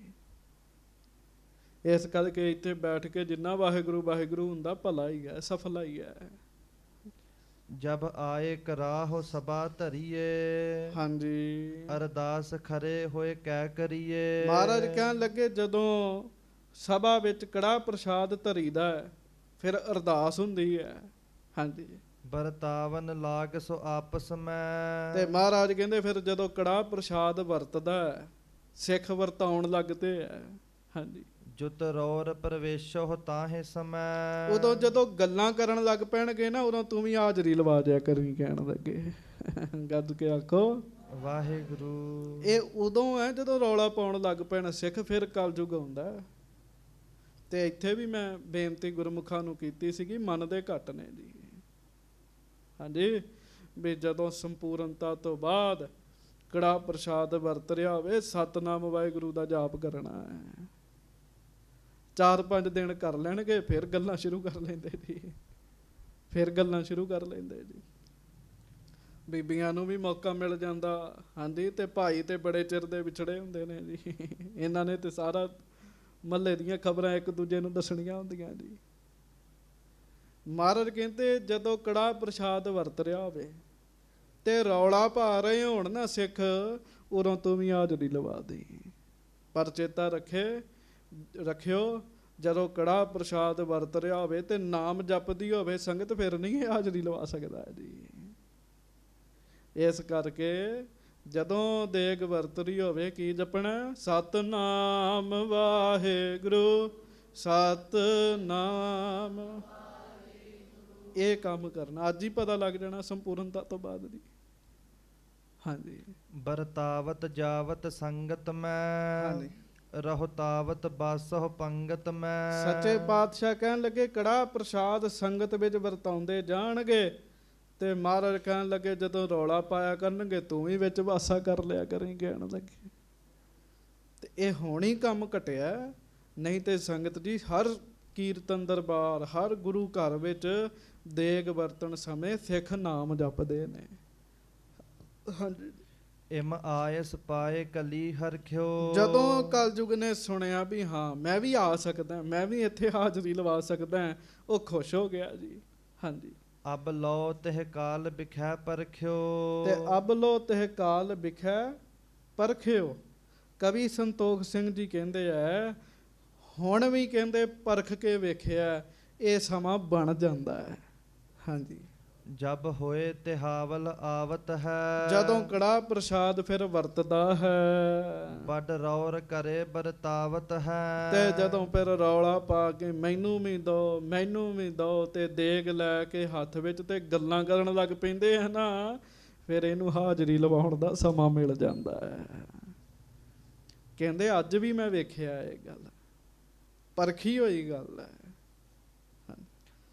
ਇਸ ਕਰਕੇ ਇੱਥੇ ਬੈਠ ਕੇ ਜਿੰਨਾ ਵਾਹਿਗੁਰੂ ਵਾਹਿਗੁਰੂ ਹੁੰਦਾ ਭਲਾ ਹੀ ਹੈ, ਸਫਲਾ ਹੀ ਹੈ। ਜਬ ਆਏ ਕਰਾਹੋ ਸਭਾ ਧਰੀਏ। ਹਾਂਜੀ। ਅਰਦਾਸ ਖਰੇ ਹੋਏ ਕਹਿ ਕਰੀਏ। ਮਹਾਰਾਜ ਕਹਿਣ ਲੱਗੇ ਜਦੋਂ ਸਭਾ ਵਿੱਚ ਕੜਾਹ ਪ੍ਰਸ਼ਾਦ ਧਰੀਦਾ ਹੈ, ਫਿਰ ਅਰਦਾਸ ਹੁੰਦੀ ਹੈ। ਹਾਂਜੀ। ਵਰਤਾਵਨ ਲਾਗ ਸੋ ਆਪਸ ਮੈਂ। ਤੇ ਮਹਾਰਾਜ ਕਹਿੰਦੇ ਫਿਰ ਜਦੋਂ ਕੜਾਹ ਪ੍ਰਸ਼ਾਦ ਵਰਤਦਾ ਹੈ, ਸਿੱਖ ਵਰਤਾਉਣ ਲੱਗਦੇ ਹੈ। ਹਾਂਜੀ। ਜੁਤ ਰੌਰ ਪ੍ਰਵੇਸ਼ੋ ਤਾਹੇ ਸਮੈ। ਉਦੋਂ ਜਦੋਂ ਗੱਲਾਂ ਕਰਨ ਲੱਗ ਪੈਣਗੇ ਨਾ, ਉਦੋਂ ਤੂੰ ਵੀ ਹਾਜ਼ਰੀ ਲਵਾ ਦਿਆ ਕਰੀ। ਕਹਿਣ ਲੱਗੇ ਗੱਜ ਕੇ ਆਖੋ ਵਾਹਿਗੁਰੂ। ਇਹ ਉਦੋਂ ਹੈ ਜਦੋਂ ਰੌਲਾ ਪਾਉਣ ਲੱਗ ਪੈਣ ਸਿੱਖ, ਫਿਰ ਕਲਯੁਗ ਆਉਂਦਾ। ਤੇ ਇੱਥੇ ਵੀ ਮੈਂ ਬੇਨਤੀ ਗੁਰਮੁਖਾਂ ਨੂੰ ਕੀਤੀ ਸੀਗੀ, ਮੰਨਦੇ ਘੱਟ ਨੇ ਜੀ। ਹਾਂਜੀ। ਵੀ ਜਦੋਂ ਸੰਪੂਰਨਤਾ ਤੋਂ ਬਾਅਦ ਕੜਾਹ ਪ੍ਰਸ਼ਾਦ ਵਰਤ ਰਿਹਾ ਹੋਵੇ, ਸਤਨਾਮ ਵਾਹਿਗੁਰੂ ਦਾ ਜਾਪ ਕਰਨਾ ਹੈ। 4-5 ਦਿਨ ਕਰ ਲੈਣਗੇ, ਫਿਰ ਗੱਲਾਂ ਸ਼ੁਰੂ ਕਰ ਲੈਂਦੇ ਜੀ, ਫਿਰ ਗੱਲਾਂ ਸ਼ੁਰੂ ਕਰ ਲੈਂਦੇ ਜੀ। ਬੀਬੀਆਂ ਨੂੰ ਵੀ ਮੌਕਾ ਮਿਲ ਜਾਂਦਾ। ਹਾਂਜੀ, ਤੇ ਭਾਈ ਤੇ ਬੜੇ ਚਿਰ ਦੇ ਵਿਛੜੇ ਹੁੰਦੇ ਨੇ ਜੀ। ਇਹਨਾਂ ਨੇ ਤੇ ਸਾਰਾ ਮਹੱਲੇ ਦੀਆਂ ਖਬਰਾਂ ਇੱਕ ਦੂਜੇ ਨੂੰ ਦੱਸਣੀਆਂ ਹੁੰਦੀਆਂ ਜੀ। ਮਹਾਰਾਜ ਕਹਿੰਦੇ ਜਦੋਂ ਕੜਾਹ ਪ੍ਰਸ਼ਾਦ ਵਰਤ ਰਿਹਾ ਹੋਵੇ ਤੇ ਰੌਲਾ ਪਾ ਰਹੇ ਹੋਣ ਨਾ ਸਿੱਖ, ਉਦੋਂ ਤੂੰ ਵੀ ਹਾਜ਼ਰੀ ਲਵਾ ਦੇ। ਪਰ ਚੇਤਾ ਰੱਖਿਓ, ਜਦੋਂ ਕੜਾਹ ਪ੍ਰਸ਼ਾਦ ਵਰਤ ਰਿਹਾ ਹੋਵੇ ਤੇ ਨਾਮ ਜਪਦੀ ਹੋਵੇ ਸੰਗਤ, ਫਿਰ ਨਹੀਂ ਹਾਜ਼ਰੀ ਲਵਾ ਸਕਦਾ ਜੀ। ਇਸ ਕਰਕੇ ਜਦੋਂ ਦੇਗ ਵਰਤ ਰਹੀ ਹੋਵੇ ਕੀ ਜਪਣਾ? ਸਤਨਾਮ ਵਾਹਿਗੁਰੂ, ਸਤਨਾਮ। ਇਹ ਕੰਮ ਕਰਨਾ, ਅੱਜ ਹੀ ਪਤਾ ਲੱਗ ਜਾਣਾ ਸੰਪੂਰਨਤਾ ਤੋਂ ਬਾਅਦ ਦੀ। ਹਾਂਜੀ। ਬਰਤਾਵਤ ਜਾਵਤ ਸੰਗਤ ਮੈਂ, ਹਾਂਜੀ। ਰਹਤਾਵਤ ਬਾਸਹੁ ਪੰਗਤ ਮੈਂ। ਸੱਚੇ ਪਾਤਸ਼ਾਹ ਕਹਿਣ ਲੱਗੇ ਕੜਾਹ ਪ੍ਰਸ਼ਾਦ ਸੰਗਤ ਵਿੱਚ ਵਰਤਾਉਂਦੇ ਜਾਣਗੇ ਤੇ ਮਹਾਰਾਜ ਕਹਿਣ ਲੱਗੇ ਜਦੋਂ ਰੌਲਾ ਪਾਇਆ ਕਰਨਗੇ ਤੂੰ ਵੀ ਵਿੱਚ ਵਾਸਾ ਕਰ ਲਿਆ ਕਰੀਂ। ਕਹਿਣ ਲੱਗੇ ਤੇ ਇਹ ਹੁਣ ਹੀ ਕੰਮ ਘਟਿਆ, ਨਹੀਂ ਤੇ ਸੰਗਤ ਜੀ ਹਰ ਕੀਰਤਨ ਦਰਬਾਰ, ਹਰ ਗੁਰੂ ਘਰ ਵਿੱਚ ਦੇਗ ਵਰਤਣ ਸਮੇਂ ਸਿੱਖ ਨਾਮ ਜਪਦੇ ਨੇ। ਹਾਂਜੀ। ਇਮ ਆਇਸ ਪਾਏ ਕਲੀ ਹਰਖਿਓ। ਜਦੋਂ ਕਲਯੁਗ ਨੇ ਸੁਣਿਆ ਵੀ ਹਾਂ ਮੈਂ ਵੀ ਆ ਸਕਦਾ, ਮੈਂ ਵੀ ਇੱਥੇ ਹਾਜ਼ਰੀ ਲਵਾ ਸਕਦਾ, ਉਹ ਖੁਸ਼ ਹੋ ਗਿਆ ਜੀ। ਹਾਂਜੀ। ਅਬ ਲੋ ਤਿਹ ਕਾਲ ਬਿਖੈ ਪਰਖਿਓ। ਤੇ ਅਬ ਲੋ ਤਿਹ ਕਾਲ ਬਿਖੈ ਪਰਖਿਓ। ਕਵੀ ਸੰਤੋਖ ਸਿੰਘ ਜੀ ਕਹਿੰਦੇ ਐ ਹੁਣ ਵੀ ਕਹਿੰਦੇ ਪਰਖ ਕੇ ਵੇਖਿਆ ਇਹ ਸਮਾਂ ਬਣ ਜਾਂਦਾ ਹੈ। ਹਾਂਜੀ। ਜਬ ਹੋਏ ਤਿਹਾਵਲ ਆਵਤ ਹੈ। ਜਦੋਂ ਕੜਾਹ ਪ੍ਰਸ਼ਾਦ ਫਿਰ ਵਰਤਦਾ ਹੈ। ਵੱਡ ਰੌਰ ਕਰੇ ਬਰਤਾਵਤ ਹੈ। ਤੇ ਜਦੋਂ ਫਿਰ ਰੌਲਾ ਪਾ ਕੇ ਮੈਨੂੰ ਵੀ ਦੋ, ਮੈਨੂੰ ਵੀ ਦੋ, ਤੇ ਦੇਗ ਲੈ ਕੇ ਹੱਥ ਵਿੱਚ ਤੇ ਗੱਲਾਂ ਕਰਨ ਲੱਗ ਪੈਂਦੇ ਹੈ ਨਾ, ਫਿਰ ਇਹਨੂੰ ਹਾਜ਼ਰੀ ਲਵਾਉਣ ਦਾ ਸਮਾਂ ਮਿਲ ਜਾਂਦਾ ਹੈ। ਕਹਿੰਦੇ ਅੱਜ ਵੀ ਮੈਂ ਵੇਖਿਆ ਇਹ ਗੱਲ, ਪਰਖੀ ਹੋਈ ਗੱਲ ਹੈ।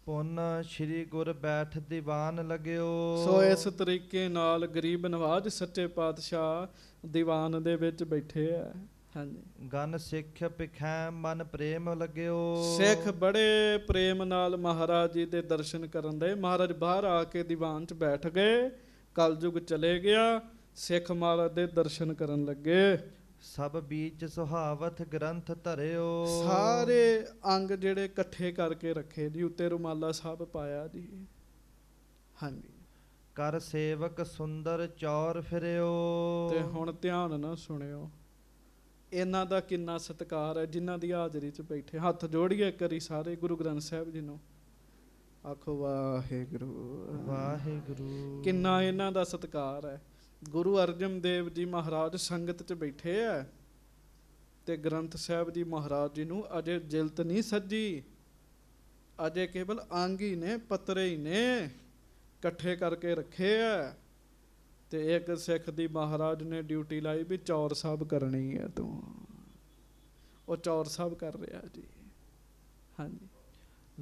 ਪੁੰਨ ਸ਼੍ਰੀ ਗੁਰ ਬੈਠ ਦੀਵਾਨ ਲਗਿਓ। ਸੋ ਇਸ ਤਰੀਕੇ ਨਾਲ ਗਰੀਬ ਨਵਾਜ ਸੱਚੇ ਪਾਤਸ਼ਾਹ ਦੀਵਾਨ ਦੇ ਵਿੱਚ ਬੈਠੇ ਆ। ਹਾਂਜੀ। ਗਨ ਸਿੱਖ ਪਿਖੈ ਮਨ ਪ੍ਰੇਮ ਲਗਿਓ। ਸਿੱਖ ਬੜੇ ਪ੍ਰੇਮ ਨਾਲ ਮਹਾਰਾਜ ਜੀ ਦੇ ਦਰਸ਼ਨ ਕਰਨ ਦੇ। ਮਹਾਰਾਜ ਬਾਹਰ ਆ ਕੇ ਦੀਵਾਨ 'ਚ ਬੈਠ ਗਏ, ਕਲਯੁਗ ਚਲੇ ਗਿਆ, ਸਿੱਖ ਮਹਾਰਾਜ ਦੇ ਦਰਸ਼ਨ ਕਰਨ ਲੱਗੇ। ਸਭ ਬੀਚ ਸੁਹਾਵਤ ਗ੍ਰੰਥ ਧਰਿਓ। ਸਾਰੇ ਅੰਗ ਜਿਹੜੇ ਇਕੱਠੇ ਕਰਕੇ ਰੱਖੇ ਜੀ, ਉੱਤੇ ਰੁਮਾਲਾ ਸਾਹਿਬ ਪਾਇਆ ਜੀ। ਹਾਂਜੀ। ਕਰ ਸੇਵਕ ਸੁੰਦਰ ਚੌਰ ਫਿਰਿਓ। ਤੇ ਹੁਣ ਧਿਆਨ ਨਾਲ ਸੁਣਿਓ, ਇਹਨਾਂ ਦਾ ਕਿੰਨਾ ਸਤਿਕਾਰ ਹੈ ਜਿਨ੍ਹਾਂ ਦੀ ਹਾਜ਼ਰੀ 'ਚ ਬੈਠੇ। ਹੱਥ ਜੋੜੀਏ ਕਰੀ ਸਾਰੇ ਗੁਰੂ ਗ੍ਰੰਥ ਸਾਹਿਬ ਜੀ ਨੂੰ, ਆਖੋ ਵਾਹਿਗੁਰੂ ਵਾਹਿਗੁਰੂ। ਕਿੰਨਾ ਇਹਨਾਂ ਦਾ ਸਤਿਕਾਰ ਹੈ। ਗੁਰੂ ਅਰਜਨ ਦੇਵ ਜੀ ਮਹਾਰਾਜ ਸੰਗਤ 'ਚ ਬੈਠੇ ਹੈ ਤੇ ਗ੍ਰੰਥ ਸਾਹਿਬ ਜੀ ਮਹਾਰਾਜ ਜੀ ਨੂੰ ਅਜੇ ਜਿਲਤ ਨਹੀਂ ਸੱਜੀ, ਅਜੇ ਕੇਵਲ ਅੰਗ ਹੀ ਨੇ, ਪੱਤਰੇ ਹੀ ਨੇ ਇਕੱਠੇ ਕਰਕੇ ਰੱਖੇ ਹੈ। ਤੇ ਇੱਕ ਸਿੱਖ ਦੀ ਮਹਾਰਾਜ ਨੇ ਡਿਊਟੀ ਲਾਈ ਵੀ ਚੌਰ ਸਾਹਿਬ ਕਰਨੀ ਹੈ ਤੂੰ, ਉਹ ਚੌਰ ਸਾਹਿਬ ਕਰ ਰਿਹਾ ਜੀ। ਹਾਂਜੀ।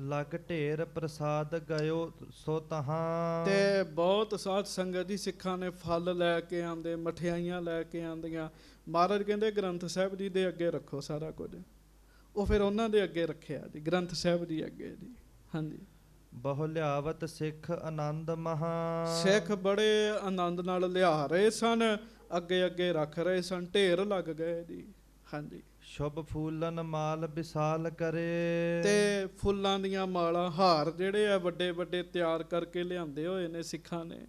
ਲਗ ਢੇਰ ਪ੍ਰਸਾਦ ਗਇਓ ਸੋ ਤਹਾਂ। ਤੇ ਬਹੁਤ ਸਾਧ ਸੰਗਤ ਜੀ ਸਿੱਖਾਂ ਨੇ ਫਲ ਲੈ ਕੇ ਆਂਦੇ, ਮਠਿਆਈਆਂ ਲੈ ਕੇ ਆਂਦੀਆਂ। ਮਹਾਰਾਜ ਕਹਿੰਦੇ ਗ੍ਰੰਥ ਸਾਹਿਬ ਜੀ ਦੇ ਅੱਗੇ ਰੱਖੋ ਸਾਰਾ ਕੁਝ। ਉਹ ਫਿਰ ਉਹਨਾਂ ਦੇ ਅੱਗੇ ਰੱਖਿਆ ਜੀ, ਗ੍ਰੰਥ ਸਾਹਿਬ ਜੀ ਅੱਗੇ ਜੀ। ਹਾਂਜੀ। ਬਹੁ ਲਿਆਵਤ ਸਿੱਖ ਆਨੰਦ ਮਹਾ। ਸਿੱਖ ਬੜੇ ਆਨੰਦ ਨਾਲ ਲਿਆ ਰਹੇ ਸਨ, ਅੱਗੇ ਅੱਗੇ ਰੱਖ ਰਹੇ ਸਨ, ਢੇਰ ਲੱਗ ਗਏ ਜੀ। ਹਾਂਜੀ। ਸ਼ੁਭ ਫੂਲਨ ਮਾਲ ਵਿਸਾਲ ਕਰੇ। ਤੇ ਫੁੱਲਾਂ ਦੀਆਂ ਮਾਲਾਂ, ਹਾਰ ਜਿਹੜੇ ਆ ਵੱਡੇ ਵੱਡੇ ਤਿਆਰ ਕਰਕੇ ਲਿਆਂਦੇ ਹੋਏ ਨੇ ਸਿੱਖਾਂ ਨੇ।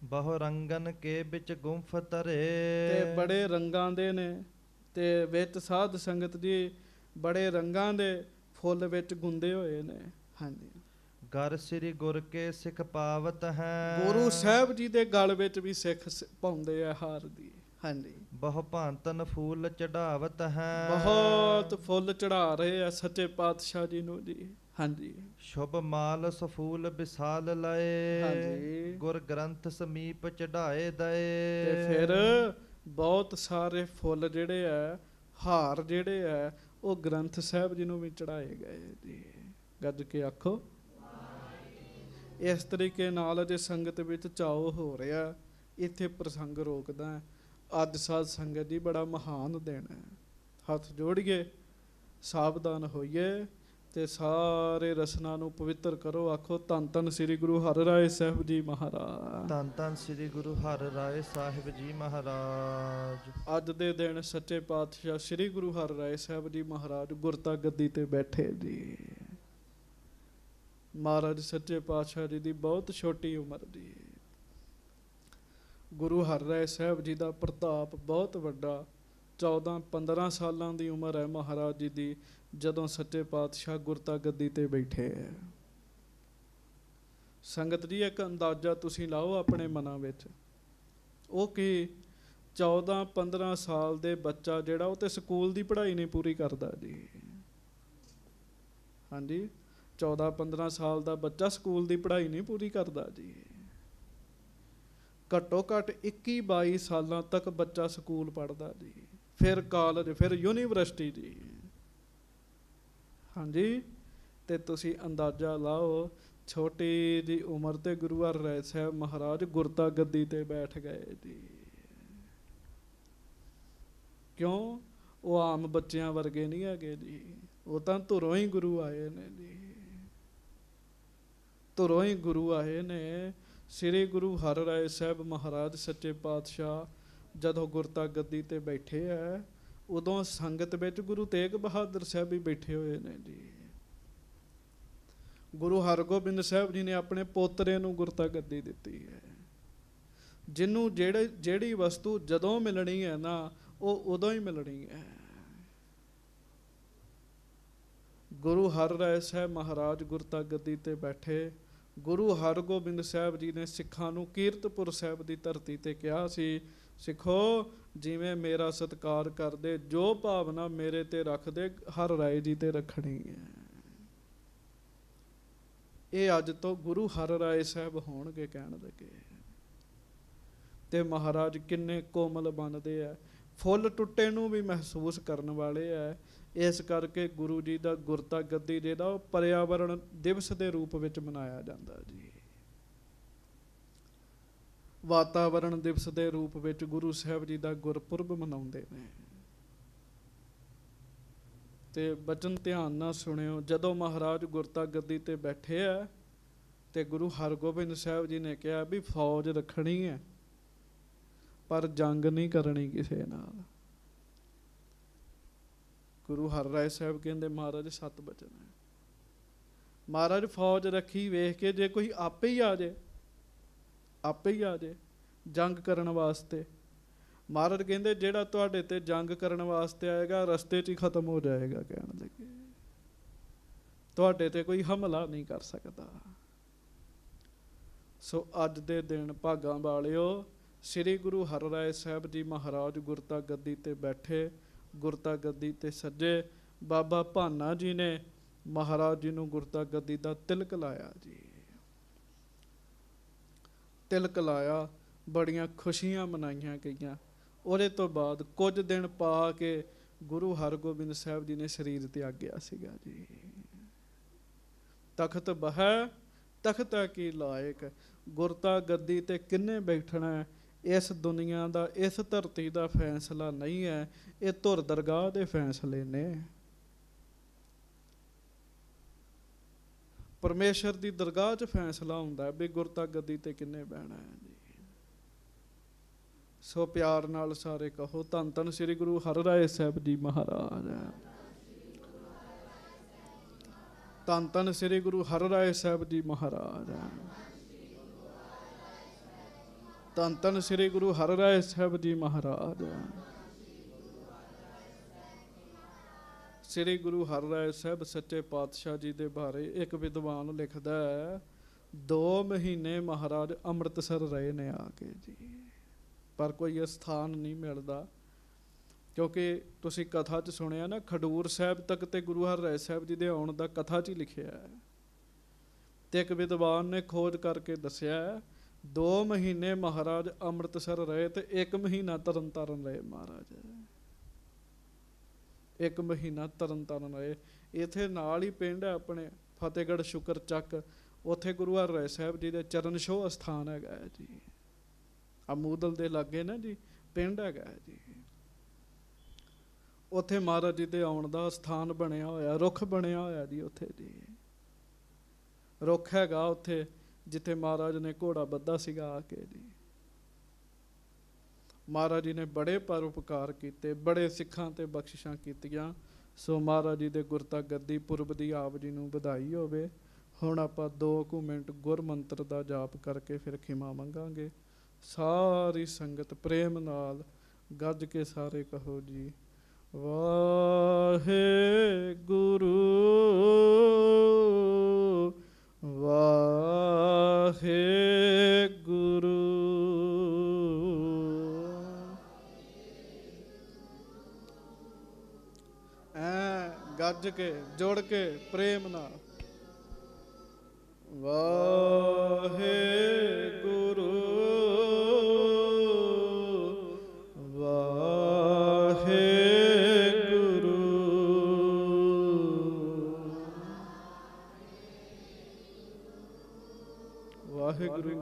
ਬਹੁ ਰੰਗਨ ਕੇ ਵਿੱਚ ਗੁੰਫ ਧਰੇ। ਤੇ ਬੜੇ ਰੰਗਾਂ ਦੇ ਨੇ, ਤੇ ਵਿੱਚ ਸਾਧ ਸੰਗਤ ਜੀ ਬੜੇ ਰੰਗਾਂ ਦੇ ਫੁੱਲ ਵਿੱਚ ਗੁੰਦੇ ਹੋਏ ਨੇ। ਹਾਂਜੀ। ਗਰ ਸ੍ਰੀ ਗੁਰ ਕੇ ਸਿੱਖ ਪਾਵਤ ਹੈ। ਗੁਰੂ ਸਾਹਿਬ ਜੀ ਦੇ ਗਲ ਵਿੱਚ ਵੀ ਸਿੱਖ ਪਾਉਂਦੇ ਆ ਹਾਰ ਦੀ। ਹਾਂਜੀ। ਬਹੁ ਭਾਂਤਨ ਫੂਲ ਚੜਾਵਤ ਹੈ। ਬਹੁਤ ਫੁੱਲ ਚੜਾ ਰਹੇ ਆ ਸੱਚੇ ਪਾਤਸ਼ਾਹ ਜੀ ਨੂੰ ਜੀ। ਹਾਂਜੀ। ਸ਼ੁਭ ਮਾਲ ਸਫੂਲ ਵਿਸਾਲ ਲਏ। ਹਾਂਜੀ। ਗੁਰ ਗ੍ਰੰਥ ਸਮੀਪ ਚੜਾਏ ਦਏ। ਤੇ ਫਿਰ ਬਹੁਤ ਸਾਰੇ ਫੁੱਲ ਜਿਹੜੇ ਆ, ਹਾਰ ਜਿਹੜੇ ਆ, ਉਹ ਗ੍ਰੰਥ ਸਾਹਿਬ ਜੀ ਨੂੰ ਵੀ ਚੜਾਏ ਗਏ ਜੀ। ਗੱਜ ਕੇ ਆਖੋ। ਇਸ ਤਰੀਕੇ ਨਾਲ ਜੇ ਸੰਗਤ ਵਿੱਚ ਚਾਓ ਹੋ ਰਿਹਾ, ਇੱਥੇ ਪ੍ਰਸੰਗ ਰੋਕਦਾ। ਅੱਜ ਸਾਧ ਸੰਗਤ ਜੀ ਬੜਾ ਮਹਾਨ ਦਿਨ ਹੈ, ਹੱਥ ਜੋੜੀਏ, ਸਾਵਧਾਨ ਹੋਈਏ, ਤੇ ਸਾਰੇ ਰਸਨਾ ਨੂੰ ਪਵਿੱਤਰ ਕਰੋ। ਆਖੋ ਧੰਨ ਧੰਨ ਸ੍ਰੀ ਗੁਰੂ ਹਰਿਰਾਏ ਸਾਹਿਬ ਜੀ ਮਹਾਰਾਜ। ਧੰਨ ਧੰਨ ਸ੍ਰੀ ਗੁਰੂ ਹਰਿਰਾਏ ਸਾਹਿਬ ਜੀ ਮਹਾਰਾਜ। ਅੱਜ ਦੇ ਦਿਨ ਸੱਚੇ ਪਾਤਸ਼ਾਹ ਸ੍ਰੀ ਗੁਰੂ ਹਰਿਰਾਏ ਸਾਹਿਬ ਜੀ ਮਹਾਰਾਜ ਗੁਰਤਾ ਗੱਦੀ ਤੇ ਬੈਠੇ ਜੀ। ਮਹਾਰਾਜ ਸੱਚੇ ਪਾਤਸ਼ਾਹ ਜੀ ਦੀ ਬਹੁਤ ਛੋਟੀ ਉਮਰ ਦੀ। ਗੁਰੂ ਹਰਿਰਾਏ ਸਾਹਿਬ ਜੀ ਦਾ ਪ੍ਰਤਾਪ ਬਹੁਤ ਵੱਡਾ। 14-15 ਸਾਲਾਂ ਦੀ ਉਮਰ ਹੈ ਮਹਾਰਾਜ ਜੀ ਦੀ ਜਦੋਂ ਸੱਚੇ ਪਾਤਸ਼ਾਹ ਗੁਰਤਾ ਗੱਦੀ ਤੇ ਬੈਠੇ ਹੈ। ਸੰਗਤ ਜੀ ਇੱਕ ਅੰਦਾਜ਼ਾ ਤੁਸੀਂ ਲਾਓ ਆਪਣੇ ਮਨਾਂ ਵਿੱਚ। ਉਹ ਕਿ 14-15 ਸਾਲ ਦੇ ਬੱਚਾ ਜਿਹੜਾ ਉਹ ਤੇ ਸਕੂਲ ਦੀ ਪੜ੍ਹਾਈ ਨਹੀਂ ਪੂਰੀ ਕਰਦਾ ਜੀ। ਹਾਂਜੀ, 14-15 ਸਾਲ ਦਾ ਬੱਚਾ ਸਕੂਲ ਦੀ ਪੜ੍ਹਾਈ ਨਹੀਂ ਪੂਰੀ ਕਰਦਾ ਜੀ। ਘੱਟੋ ਘੱਟ 21-22 ਸਾਲਾਂ ਤੱਕ ਬੱਚਾ ਸਕੂਲ ਪੜ੍ਹਦਾ ਜੀ, ਫਿਰ ਕਾਲਜ, ਫਿਰ ਯੂਨੀਵਰਸਿਟੀ ਜੀ। ਹਾਂਜੀ, ਤੇ ਤੁਸੀਂ ਅੰਦਾਜ਼ਾ ਲਾਓ ਛੋਟੀ ਦੀ ਉਮਰ ਤੇ ਗੁਰੂ ਹਰਿਰਾਏ ਸਾਹਿਬ ਮਹਾਰਾਜ ਗੁਰਤਾ ਗੱਦੀ ਤੇ ਬੈਠ ਗਏ ਜੀ। ਕਿਉਂ? ਉਹ ਆਮ ਬੱਚਿਆਂ ਵਰਗੇ ਨਹੀਂ ਹੈਗੇ ਜੀ। ਉਹ ਤਾਂ ਧੁਰੋਂ ਹੀ ਗੁਰੂ ਆਏ ਨੇ ਜੀ। ਧੁਰੋਂ ਹੀ ਗੁਰੂ ਆਏ ਨੇ। ਸ੍ਰੀ ਗੁਰੂ ਹਰਿਰਾਏ ਸਾਹਿਬ ਮਹਾਰਾਜ ਸੱਚੇ ਪਾਤਸ਼ਾਹ ਜਦੋਂ ਗੁਰਤਾ ਗੱਦੀ ਤੇ ਬੈਠੇ ਹੈ, ਉਦੋਂ ਸੰਗਤ ਵਿੱਚ ਗੁਰੂ ਤੇਗ ਬਹਾਦਰ ਸਾਹਿਬ ਵੀ ਬੈਠੇ ਹੋਏ ਨੇ ਜੀ। ਗੁਰੂ ਹਰਗੋਬਿੰਦ ਸਾਹਿਬ ਜੀ ਨੇ ਆਪਣੇ ਪੋਤਰੇ ਨੂੰ ਗੁਰਤਾ ਗੱਦੀ ਦਿੱਤੀ ਹੈ। ਜਿਹਨੂੰ ਜਿਹੜੀ ਵਸਤੂ ਜਦੋਂ ਮਿਲਣੀ ਹੈ ਨਾ, ਉਹ ਉਦੋਂ ਹੀ ਮਿਲਣੀ ਹੈ। ਗੁਰੂ ਹਰਿਰਾਏ ਸਾਹਿਬ ਮਹਾਰਾਜ ਗੁਰਤਾ ਗੱਦੀ ਤੇ ਬੈਠੇ। ਗੁਰੂ ਹਰਗੋਬਿੰਦ ਸਾਹਿਬ ਜੀ ਨੇ ਸਿੱਖਾਂ ਨੂੰ ਕੀਰਤਪੁਰ ਸਾਹਿਬ ਦੀ ਧਰਤੀ ਤੇ ਕਿਹਾ ਸੀ, ਸਿੱਖੋ ਜਿਵੇਂ ਮੇਰਾ ਸਤਿਕਾਰ ਕਰਦੇ, ਜੋ ਭਾਵਨਾ ਮੇਰੇ ਤੇ ਰੱਖਦੇ ਹਰਿਰਾਏ ਜੀ ਤੇ ਰੱਖਣੀ ਹੈ। ਇਹ ਅੱਜ ਤੋਂ ਗੁਰੂ ਹਰਿਰਾਏ ਸਾਹਿਬ ਹੋਣਗੇ ਕਹਿਣ ਲੱਗੇ। ਤੇ ਮਹਾਰਾਜ ਕਿੰਨੇ ਕੋਮਲ ਬਣਦੇ ਆ, ਫੁੱਲ ਟੁੱਟੇ ਨੂੰ ਵੀ ਮਹਿਸੂਸ ਕਰਨ ਵਾਲੇ ਆ। ਇਸ ਕਰਕੇ ਗੁਰੂ ਜੀ ਦਾ ਗੁਰਤਾ ਗੱਦੀ ਜਿਹੜਾ ਉਹ ਪਰਿਆਵਰਣ ਦਿਵਸ ਦੇ ਰੂਪ ਵਿੱਚ ਮਨਾਇਆ ਜਾਂਦਾ ਜੀ। ਵਾਤਾਵਰਣ ਦਿਵਸ ਦੇ ਰੂਪ ਵਿੱਚ ਗੁਰੂ ਸਾਹਿਬ ਜੀ ਦਾ ਗੁਰਪੁਰਬ ਮਨਾਉਂਦੇ ਨੇ। ਤੇ ਬਚਨ ਧਿਆਨ ਨਾਲ ਸੁਣਿਓ। ਜਦੋਂ ਮਹਾਰਾਜ ਗੁਰਤਾ ਗੱਦੀ ਤੇ ਬੈਠੇ ਆ ਤੇ ਗੁਰੂ ਹਰਗੋਬਿੰਦ ਸਾਹਿਬ ਜੀ ਨੇ ਕਿਹਾ ਵੀ ਫੌਜ ਰੱਖਣੀ ਹੈ ਪਰ ਜੰਗ ਨਹੀਂ ਕਰਨੀ ਕਿਸੇ ਨਾਲ। ਗੁਰੂ ਹਰਿਰਾਏ ਸਾਹਿਬ ਕਹਿੰਦੇ ਮਹਾਰਾਜ 7 ਬਚਨ ਹੈ। ਮਹਾਰਾਜ ਫੌਜ ਰੱਖੀ ਵੇਖ ਕੇ ਜੇ ਕੋਈ ਆਪੇ ਹੀ ਆ ਜਾਏ ਜੰਗ ਕਰਨ ਵਾਸਤੇ, ਮਹਾਰਾਜ ਕਹਿੰਦੇ ਜਿਹੜਾ ਤੁਹਾਡੇ ਤੇ ਜੰਗ ਕਰਨ ਵਾਸਤੇ ਆਏਗਾ ਰਸਤੇ 'ਚ ਹੀ ਖਤਮ ਹੋ ਜਾਏਗਾ। ਕਹਿਣ ਲੱਗੇ ਤੁਹਾਡੇ ਤੇ ਕੋਈ ਹਮਲਾ ਨਹੀਂ ਕਰ ਸਕਦਾ। ਸੋ ਅੱਜ ਦੇ ਦਿਨ ਭਾਗਾਂ ਵਾਲਿਓ, ਸ੍ਰੀ ਗੁਰੂ ਹਰਿਰਾਏ ਸਾਹਿਬ ਜੀ ਮਹਾਰਾਜ ਗੁਰਤਾ ਗੱਦੀ ਤੇ ਬੈਠੇ। ਗੁਰਤਾ ਗੱਦੀ ਤੇ ਸੱਜੇ ਬਾਬਾ ਭਾਨਾ ਜੀ ਨੇ ਮਹਾਰਾਜ ਜੀ ਨੂੰ ਗੁਰਤਾ ਗੱਦੀ ਦਾ ਤਿਲਕ ਲਾਇਆ ਜੀ। ਤਿਲਕ ਲਾਇਆ, ਬੜੀਆਂ ਖੁਸ਼ੀਆਂ ਮਨਾਈਆਂ ਗਈਆਂ। ਉਹਦੇ ਤੋਂ ਬਾਅਦ ਕੁਝ ਦਿਨ ਪਾ ਕੇ ਗੁਰੂ ਹਰਗੋਬਿੰਦ ਸਾਹਿਬ ਜੀ ਨੇ ਸਰੀਰ ਤਿਆਗਿਆ ਸੀਗਾ ਜੀ। ਤਖਤ ਬਹਿ ਤਖਤਾ ਕੀ ਲਾਇਕ। ਗੁਰਤਾ ਗੱਦੀ ਤੇ ਕਿੰਨੇ ਬੈਠਣਾ? ਇਸ ਦੁਨੀਆ ਦਾ, ਇਸ ਧਰਤੀ ਦਾ ਫੈਸਲਾ ਨਹੀਂ ਹੈ, ਇਹ ਧੁਰ ਦਰਗਾਹ ਦੇ ਫੈਸਲੇ ਨੇ। ਪਰਮੇਸ਼ਰ ਦੀ ਦਰਗਾਹ 'ਚ ਫੈਸਲਾ ਹੁੰਦਾ ਵੀ ਗੁਰਤਾ ਗੱਦੀ ਤੇ ਕਿੰਨੇ ਬਹਿਣਾ ਹੈ ਜੀ। ਸੋ ਪਿਆਰ ਨਾਲ ਸਾਰੇ ਕਹੋ ਧੰਨ ਧੰਨ ਸ੍ਰੀ ਗੁਰੂ ਹਰਿਰਾਏ ਸਾਹਿਬ ਜੀ ਮਹਾਰਾਜ। ਧੰਨ ਧੰਨ ਸ੍ਰੀ ਗੁਰੂ ਹਰਿਰਾਏ ਸਾਹਿਬ ਜੀ ਮਹਾਰਾਜ। ਧੰਨ ਧੰਨ ਸ੍ਰੀ ਗੁਰੂ ਹਰਿਰਾਏ ਸਾਹਿਬ ਜੀ ਮਹਾਰਾਜ। ਸ੍ਰੀ ਗੁਰੂ ਹਰਿਰਾਏ ਸਾਹਿਬ ਸੱਚੇ ਪਾਤਸ਼ਾਹ ਜੀ ਦੇ ਬਾਰੇ ਇੱਕ ਵਿਦਵਾਨ ਲਿਖਦਾ ਹੈ, 2 ਮਹੀਨੇ ਮਹਾਰਾਜ ਅੰਮ੍ਰਿਤਸਰ ਰਹੇ ਨੇ ਆ ਕੇ ਜੀ, ਪਰ ਕੋਈ ਸਥਾਨ ਨਹੀਂ ਮਿਲਦਾ। ਕਿਉਂਕਿ ਤੁਸੀਂ ਕਥਾ 'ਚ ਸੁਣਿਆ ਨਾ, ਖਡੂਰ ਸਾਹਿਬ ਤੱਕ ਤੇ ਗੁਰੂ ਹਰਿਰਾਏ ਸਾਹਿਬ ਜੀ ਦੇ ਆਉਣ ਦਾ ਕਥਾ 'ਚ ਹੀ ਲਿਖਿਆ ਹੈ। ਤੇ ਇੱਕ ਵਿਦਵਾਨ ਨੇ ਖੋਜ ਕਰਕੇ ਦੱਸਿਆ 2 ਮਹੀਨੇ ਮਹਾਰਾਜ ਅੰਮ੍ਰਿਤਸਰ ਰਹੇ ਤੇ 1 ਮਹੀਨਾ ਤਰਨ ਤਾਰਨ ਰਹੇ ਮਹਾਰਾਜ। 1 ਮਹੀਨਾ ਤਰਨ ਤਾਰਨ ਰਹੇ। ਇੱਥੇ ਨਾਲ ਹੀ ਪਿੰਡ ਹੈ ਆਪਣੇ ਫਤਿਹਗੜ੍ਹ ਸ਼ੁਕਰ ਚੱਕ, ਉੱਥੇ ਗੁਰੂ ਹਰਿਰਾਏ ਸਾਹਿਬ ਜੀ ਦੇ ਚਰਨ ਛੋਹ ਅਸਥਾਨ ਹੈਗਾ ਹੈ ਜੀ। ਅਮੂਦਲ ਦੇ ਲਾਗੇ ਨਾ ਜੀ ਪਿੰਡ ਹੈਗਾ ਹੈ ਜੀ। ਉੱਥੇ ਮਹਾਰਾਜ ਜੀ ਦੇ ਆਉਣ ਦਾ ਸਥਾਨ ਬਣਿਆ ਹੋਇਆ, ਰੁੱਖ ਬਣਿਆ ਹੋਇਆ ਜੀ ਉੱਥੇ ਜੀ। ਰੁੱਖ ਹੈਗਾ ਉੱਥੇ ਜਿੱਥੇ ਮਹਾਰਾਜ ਨੇ ਘੋੜਾ ਬੱਧਾ ਸੀਗਾ ਆ ਕੇ ਜੀ। ਮਹਾਰਾਜ ਜੀ ਨੇ ਬੜੇ ਪਰਉਪਕਾਰ ਕੀਤੇ, ਬੜੇ ਸਿੱਖਾਂ ਤੇ ਬਖਸ਼ਿਸ਼ਾਂ ਕੀਤੀਆਂ। ਸੋ ਮਹਾਰਾਜ ਜੀ ਦੇ ਗੁਰਤਾ ਗੱਦੀ ਪੁਰਬ ਦੀ ਆਪ ਜੀ ਨੂੰ ਵਧਾਈ ਹੋਵੇ। ਹੁਣ ਆਪਾਂ 2 ਮਿੰਟ ਗੁਰ ਮੰਤਰ ਦਾ ਜਾਪ ਕਰਕੇ ਫਿਰ ਖਿਮਾ ਮੰਗਾਂਗੇ। ਸਾਰੀ ਸੰਗਤ ਪ੍ਰੇਮ ਨਾਲ ਗੱਜ ਕੇ ਸਾਰੇ ਕਹੋ ਜੀ, ਵਾਹਿਗੁਰੂ ਵਾਹਿਗੁਰੂ। ਗੱਜ ਕੇ ਜੋੜ ਕੇ ਪ੍ਰੇਮ ਨਾਲ ਵਾਹਿਗੁਰੂ ਵਾਹਿਗੁਰੂ ਵਾਹਿਗੁਰੂ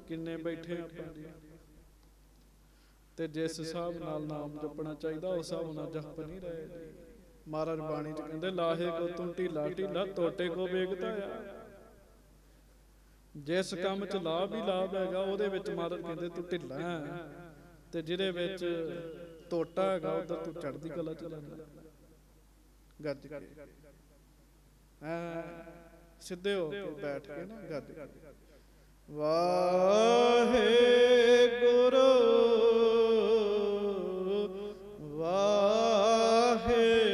ਕਿੰਨੇ ਬੈਠੇ ਆਪਾਂ ਜੀ, ਤੇ ਜਿਸ ਹਿਸਾਬ ਨਾਲ ਨਾਮ ਜਪਣਾ ਚਾਹੀਦਾ ਉਸ ਹਿਸਾਬ ਨਾਲ ਜਪ ਨਹੀਂ ਰਹੇ ਜੀ। ਮਹਾਰਾਜ ਬਾਣੀ ਚ ਕਹਿੰਦੇ ਲਾਹੇ ਕੋ ਤੂੰ ਢੀਲਾ ਢੀਲਾ ਤੋਟੇ ਕੋ ਵੇਖਦਾ ਆ। ਜਿਸ ਕੰਮ ਚ ਲਾਭ ਹੀ ਲਾਭ ਹੈਗਾ ਉਹਦੇ ਵਿੱਚ ਮਹਾਰਾਜ ਕਹਿੰਦੇ ਤੂੰ ਢਿੱਲਾ ਹੈ, ਤੇ ਜਿਹਦੇ ਵਿੱਚ ਤੋਟਾ ਹੈਗਾ ਉਧਰ ਤੂੰ ਚੜ੍ਹਦੀ ਕਲਾ ਚ ਜਾਂਦਾ। ਗੱਜ ਕੇ ਸਿੱਧੇ ਹੋ ਕੇ ਬੈਠ ਕੇ ਨਾ ਗੱਜ ਕੇ ਵਾਹਿਗੁਰੂ ਵਾਹਿਗੁਰੂ ਵਾਹਿਗੁਰੂ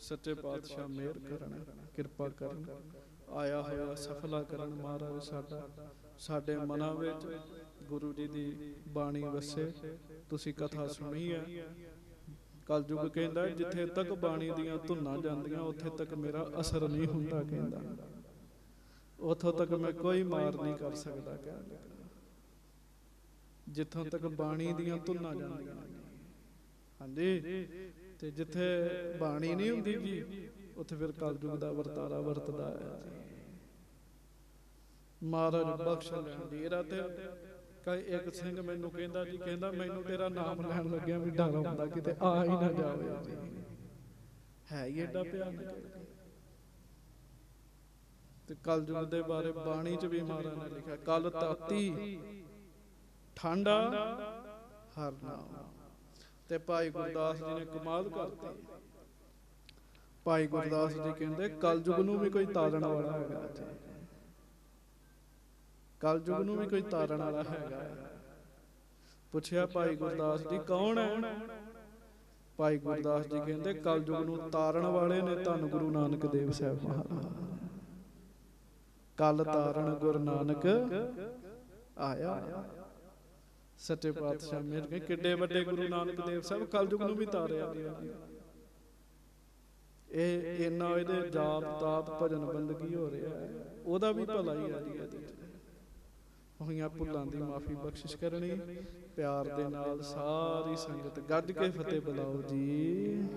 ਸੱਚੇ ਪਾਤਸ਼ਾਹ ਮਿਹਰ ਕਰਨ, ਕਿਰਪਾ ਕਰਨ, ਆਇਆ ਹੋਇਆ ਸਫਲਾ ਕਰਨ। ਮਹਾਰਾਜ ਸਾਡਾ ਸਾਡੇ ਮਨਾਂ ਵਿੱਚ ਗੁਰੂ ਜੀ ਦੀ ਬਾਣੀ ਵਸੇ। ਤੁਸੀਂ ਕਥਾ ਸੁਣੀ ਹੈ। ਕਲਯੁਗ ਕਹਿੰਦਾ ਜਿੱਥੇ ਤੱਕ ਬਾਣੀ ਦੀਆਂ ਧੁਨਾਂ ਜਾਂਦੀਆਂ ਉੱਥੇ ਤੱਕ ਮੇਰਾ ਅਸਰ ਨਹੀਂ ਹੁੰਦਾ। ਕਹਿੰਦਾ ਉੱਥੋਂ ਤੱਕ ਮੈਂ ਕੋਈ ਮਾਰ ਨਹੀਂ ਕਰ ਸਕਦਾ। ਕਹਿੰਦਾ ਜਿੱਥੋਂ ਤੱਕ ਬਾਣੀ ਦੀਆਂ ਧੁਨਾਂ ਜਾਂਦੀਆਂ। ਹਾਂਜੀ, ਤੇ ਜਿੱਥੇ ਬਾਣੀ ਨਹੀਂ ਹੁੰਦੀ ਜੀ ਉੱਥੇ ਫਿਰ ਕਲਯੁਗ ਦਾ ਵਰਤਾਰਾ ਵਰਤਦਾ ਹੈ। ਮਹਾਰਾਜ ਬਖਸ਼ ਲੈਣ ਜੀ। ਇਹਦਾ ਤੇ ਇੱਕ ਸਿੰਘ ਮੈਨੂੰ ਕਹਿੰਦਾ ਜੀ, ਕਹਿੰਦਾ ਮੈਨੂੰ ਤੇਰਾ ਨਾਮ ਲੈਣ ਲੱਗਿਆ ਵੀ ਡਰ ਆਉਂਦਾ ਕਿਤੇ ਆ ਹੀ ਨਾ ਜਾਵੇ ਜੀ। ਹੈ ਹੀ ਏਡਾ ਭਿਆਨਕ। ਤੇ ਕਲਯੁਗ ਦੇ ਬਾਰੇ ਬਾਣੀ ਚ ਵੀ ਮਹਾਰਾਜ ਨੇ ਲਿਖਿਆ, ਕਲ ਤਾਤੀ ਠੰਡਾ ਹਰ ਨਾਮ। ਤੇ ਭਾਈ ਗੁਰਦਾਸ ਜੀ ਨੇ ਕਮਾਲ ਕਰਤੀ। ਭਾਈ ਗੁਰਦਾਸ ਜੀ ਕਹਿੰਦੇ ਕਲਯੁਗ ਨੂੰ ਵੀ ਕੋਈ ਤਾਰਨ ਵਾਲਾ ਹੈਗਾ। ਕਲਯੁਗ ਨੂੰ ਵੀ ਕੋਈ ਤਾਰਨ ਵਾਲਾ ਹੈਗਾ। ਪੁੱਛਿਆ ਭਾਈ ਗੁਰਦਾਸ ਜੀ ਕੌਣ ਹੈ? ਭਾਈ ਗੁਰਦਾਸ ਜੀ ਕਹਿੰਦੇ ਕਲਯੁਗ ਨੂੰ ਤਾਰਨ ਵਾਲੇ ਨੇ ਧੰਨ ਗੁਰੂ ਨਾਨਕ ਦੇਵ ਸਾਹਿਬ ਮਹਾਰਾਜ। ਕਲ ਤਾਰਨ ਗੁਰੂ ਨਾਨਕ ਆਇਆ। ਸੱਚੇ ਪਾਤਸ਼ਾਹ ਮਿਹਰ ਕੇ ਕਿੱਡੇ ਵੱਡੇ ਗੁਰੂ ਨਾਨਕ ਦੇਵ ਸਾਹਿਬ ਕਲਯੁਗ ਨੂੰ ਵੀ ਤਾਰਿਆ। ਇਹ ਇੰਨਾ ਇਹਦੇ ਜਾਪ ਤਾਪ ਭਜਨ ਬੰਦਗੀ ਹੋ ਰਿਹਾ ਹੈ, ਉਹਦਾ ਵੀ ਭਲਾ ਹੀ ਆ ਜੀ। ਹੋਈਆਂ ਭੁੱਲਾਂ ਦੀ ਮਾਫੀ ਬਖਸ਼ਿਸ਼ ਕਰਨੀ। ਪਿਆਰ ਦੇ ਨਾਲ ਸਾਰੀ ਸੰਗਤ ਗੱਜ ਕੇ ਫਤਿਹ ਬੁਲਾਓ ਜੀ।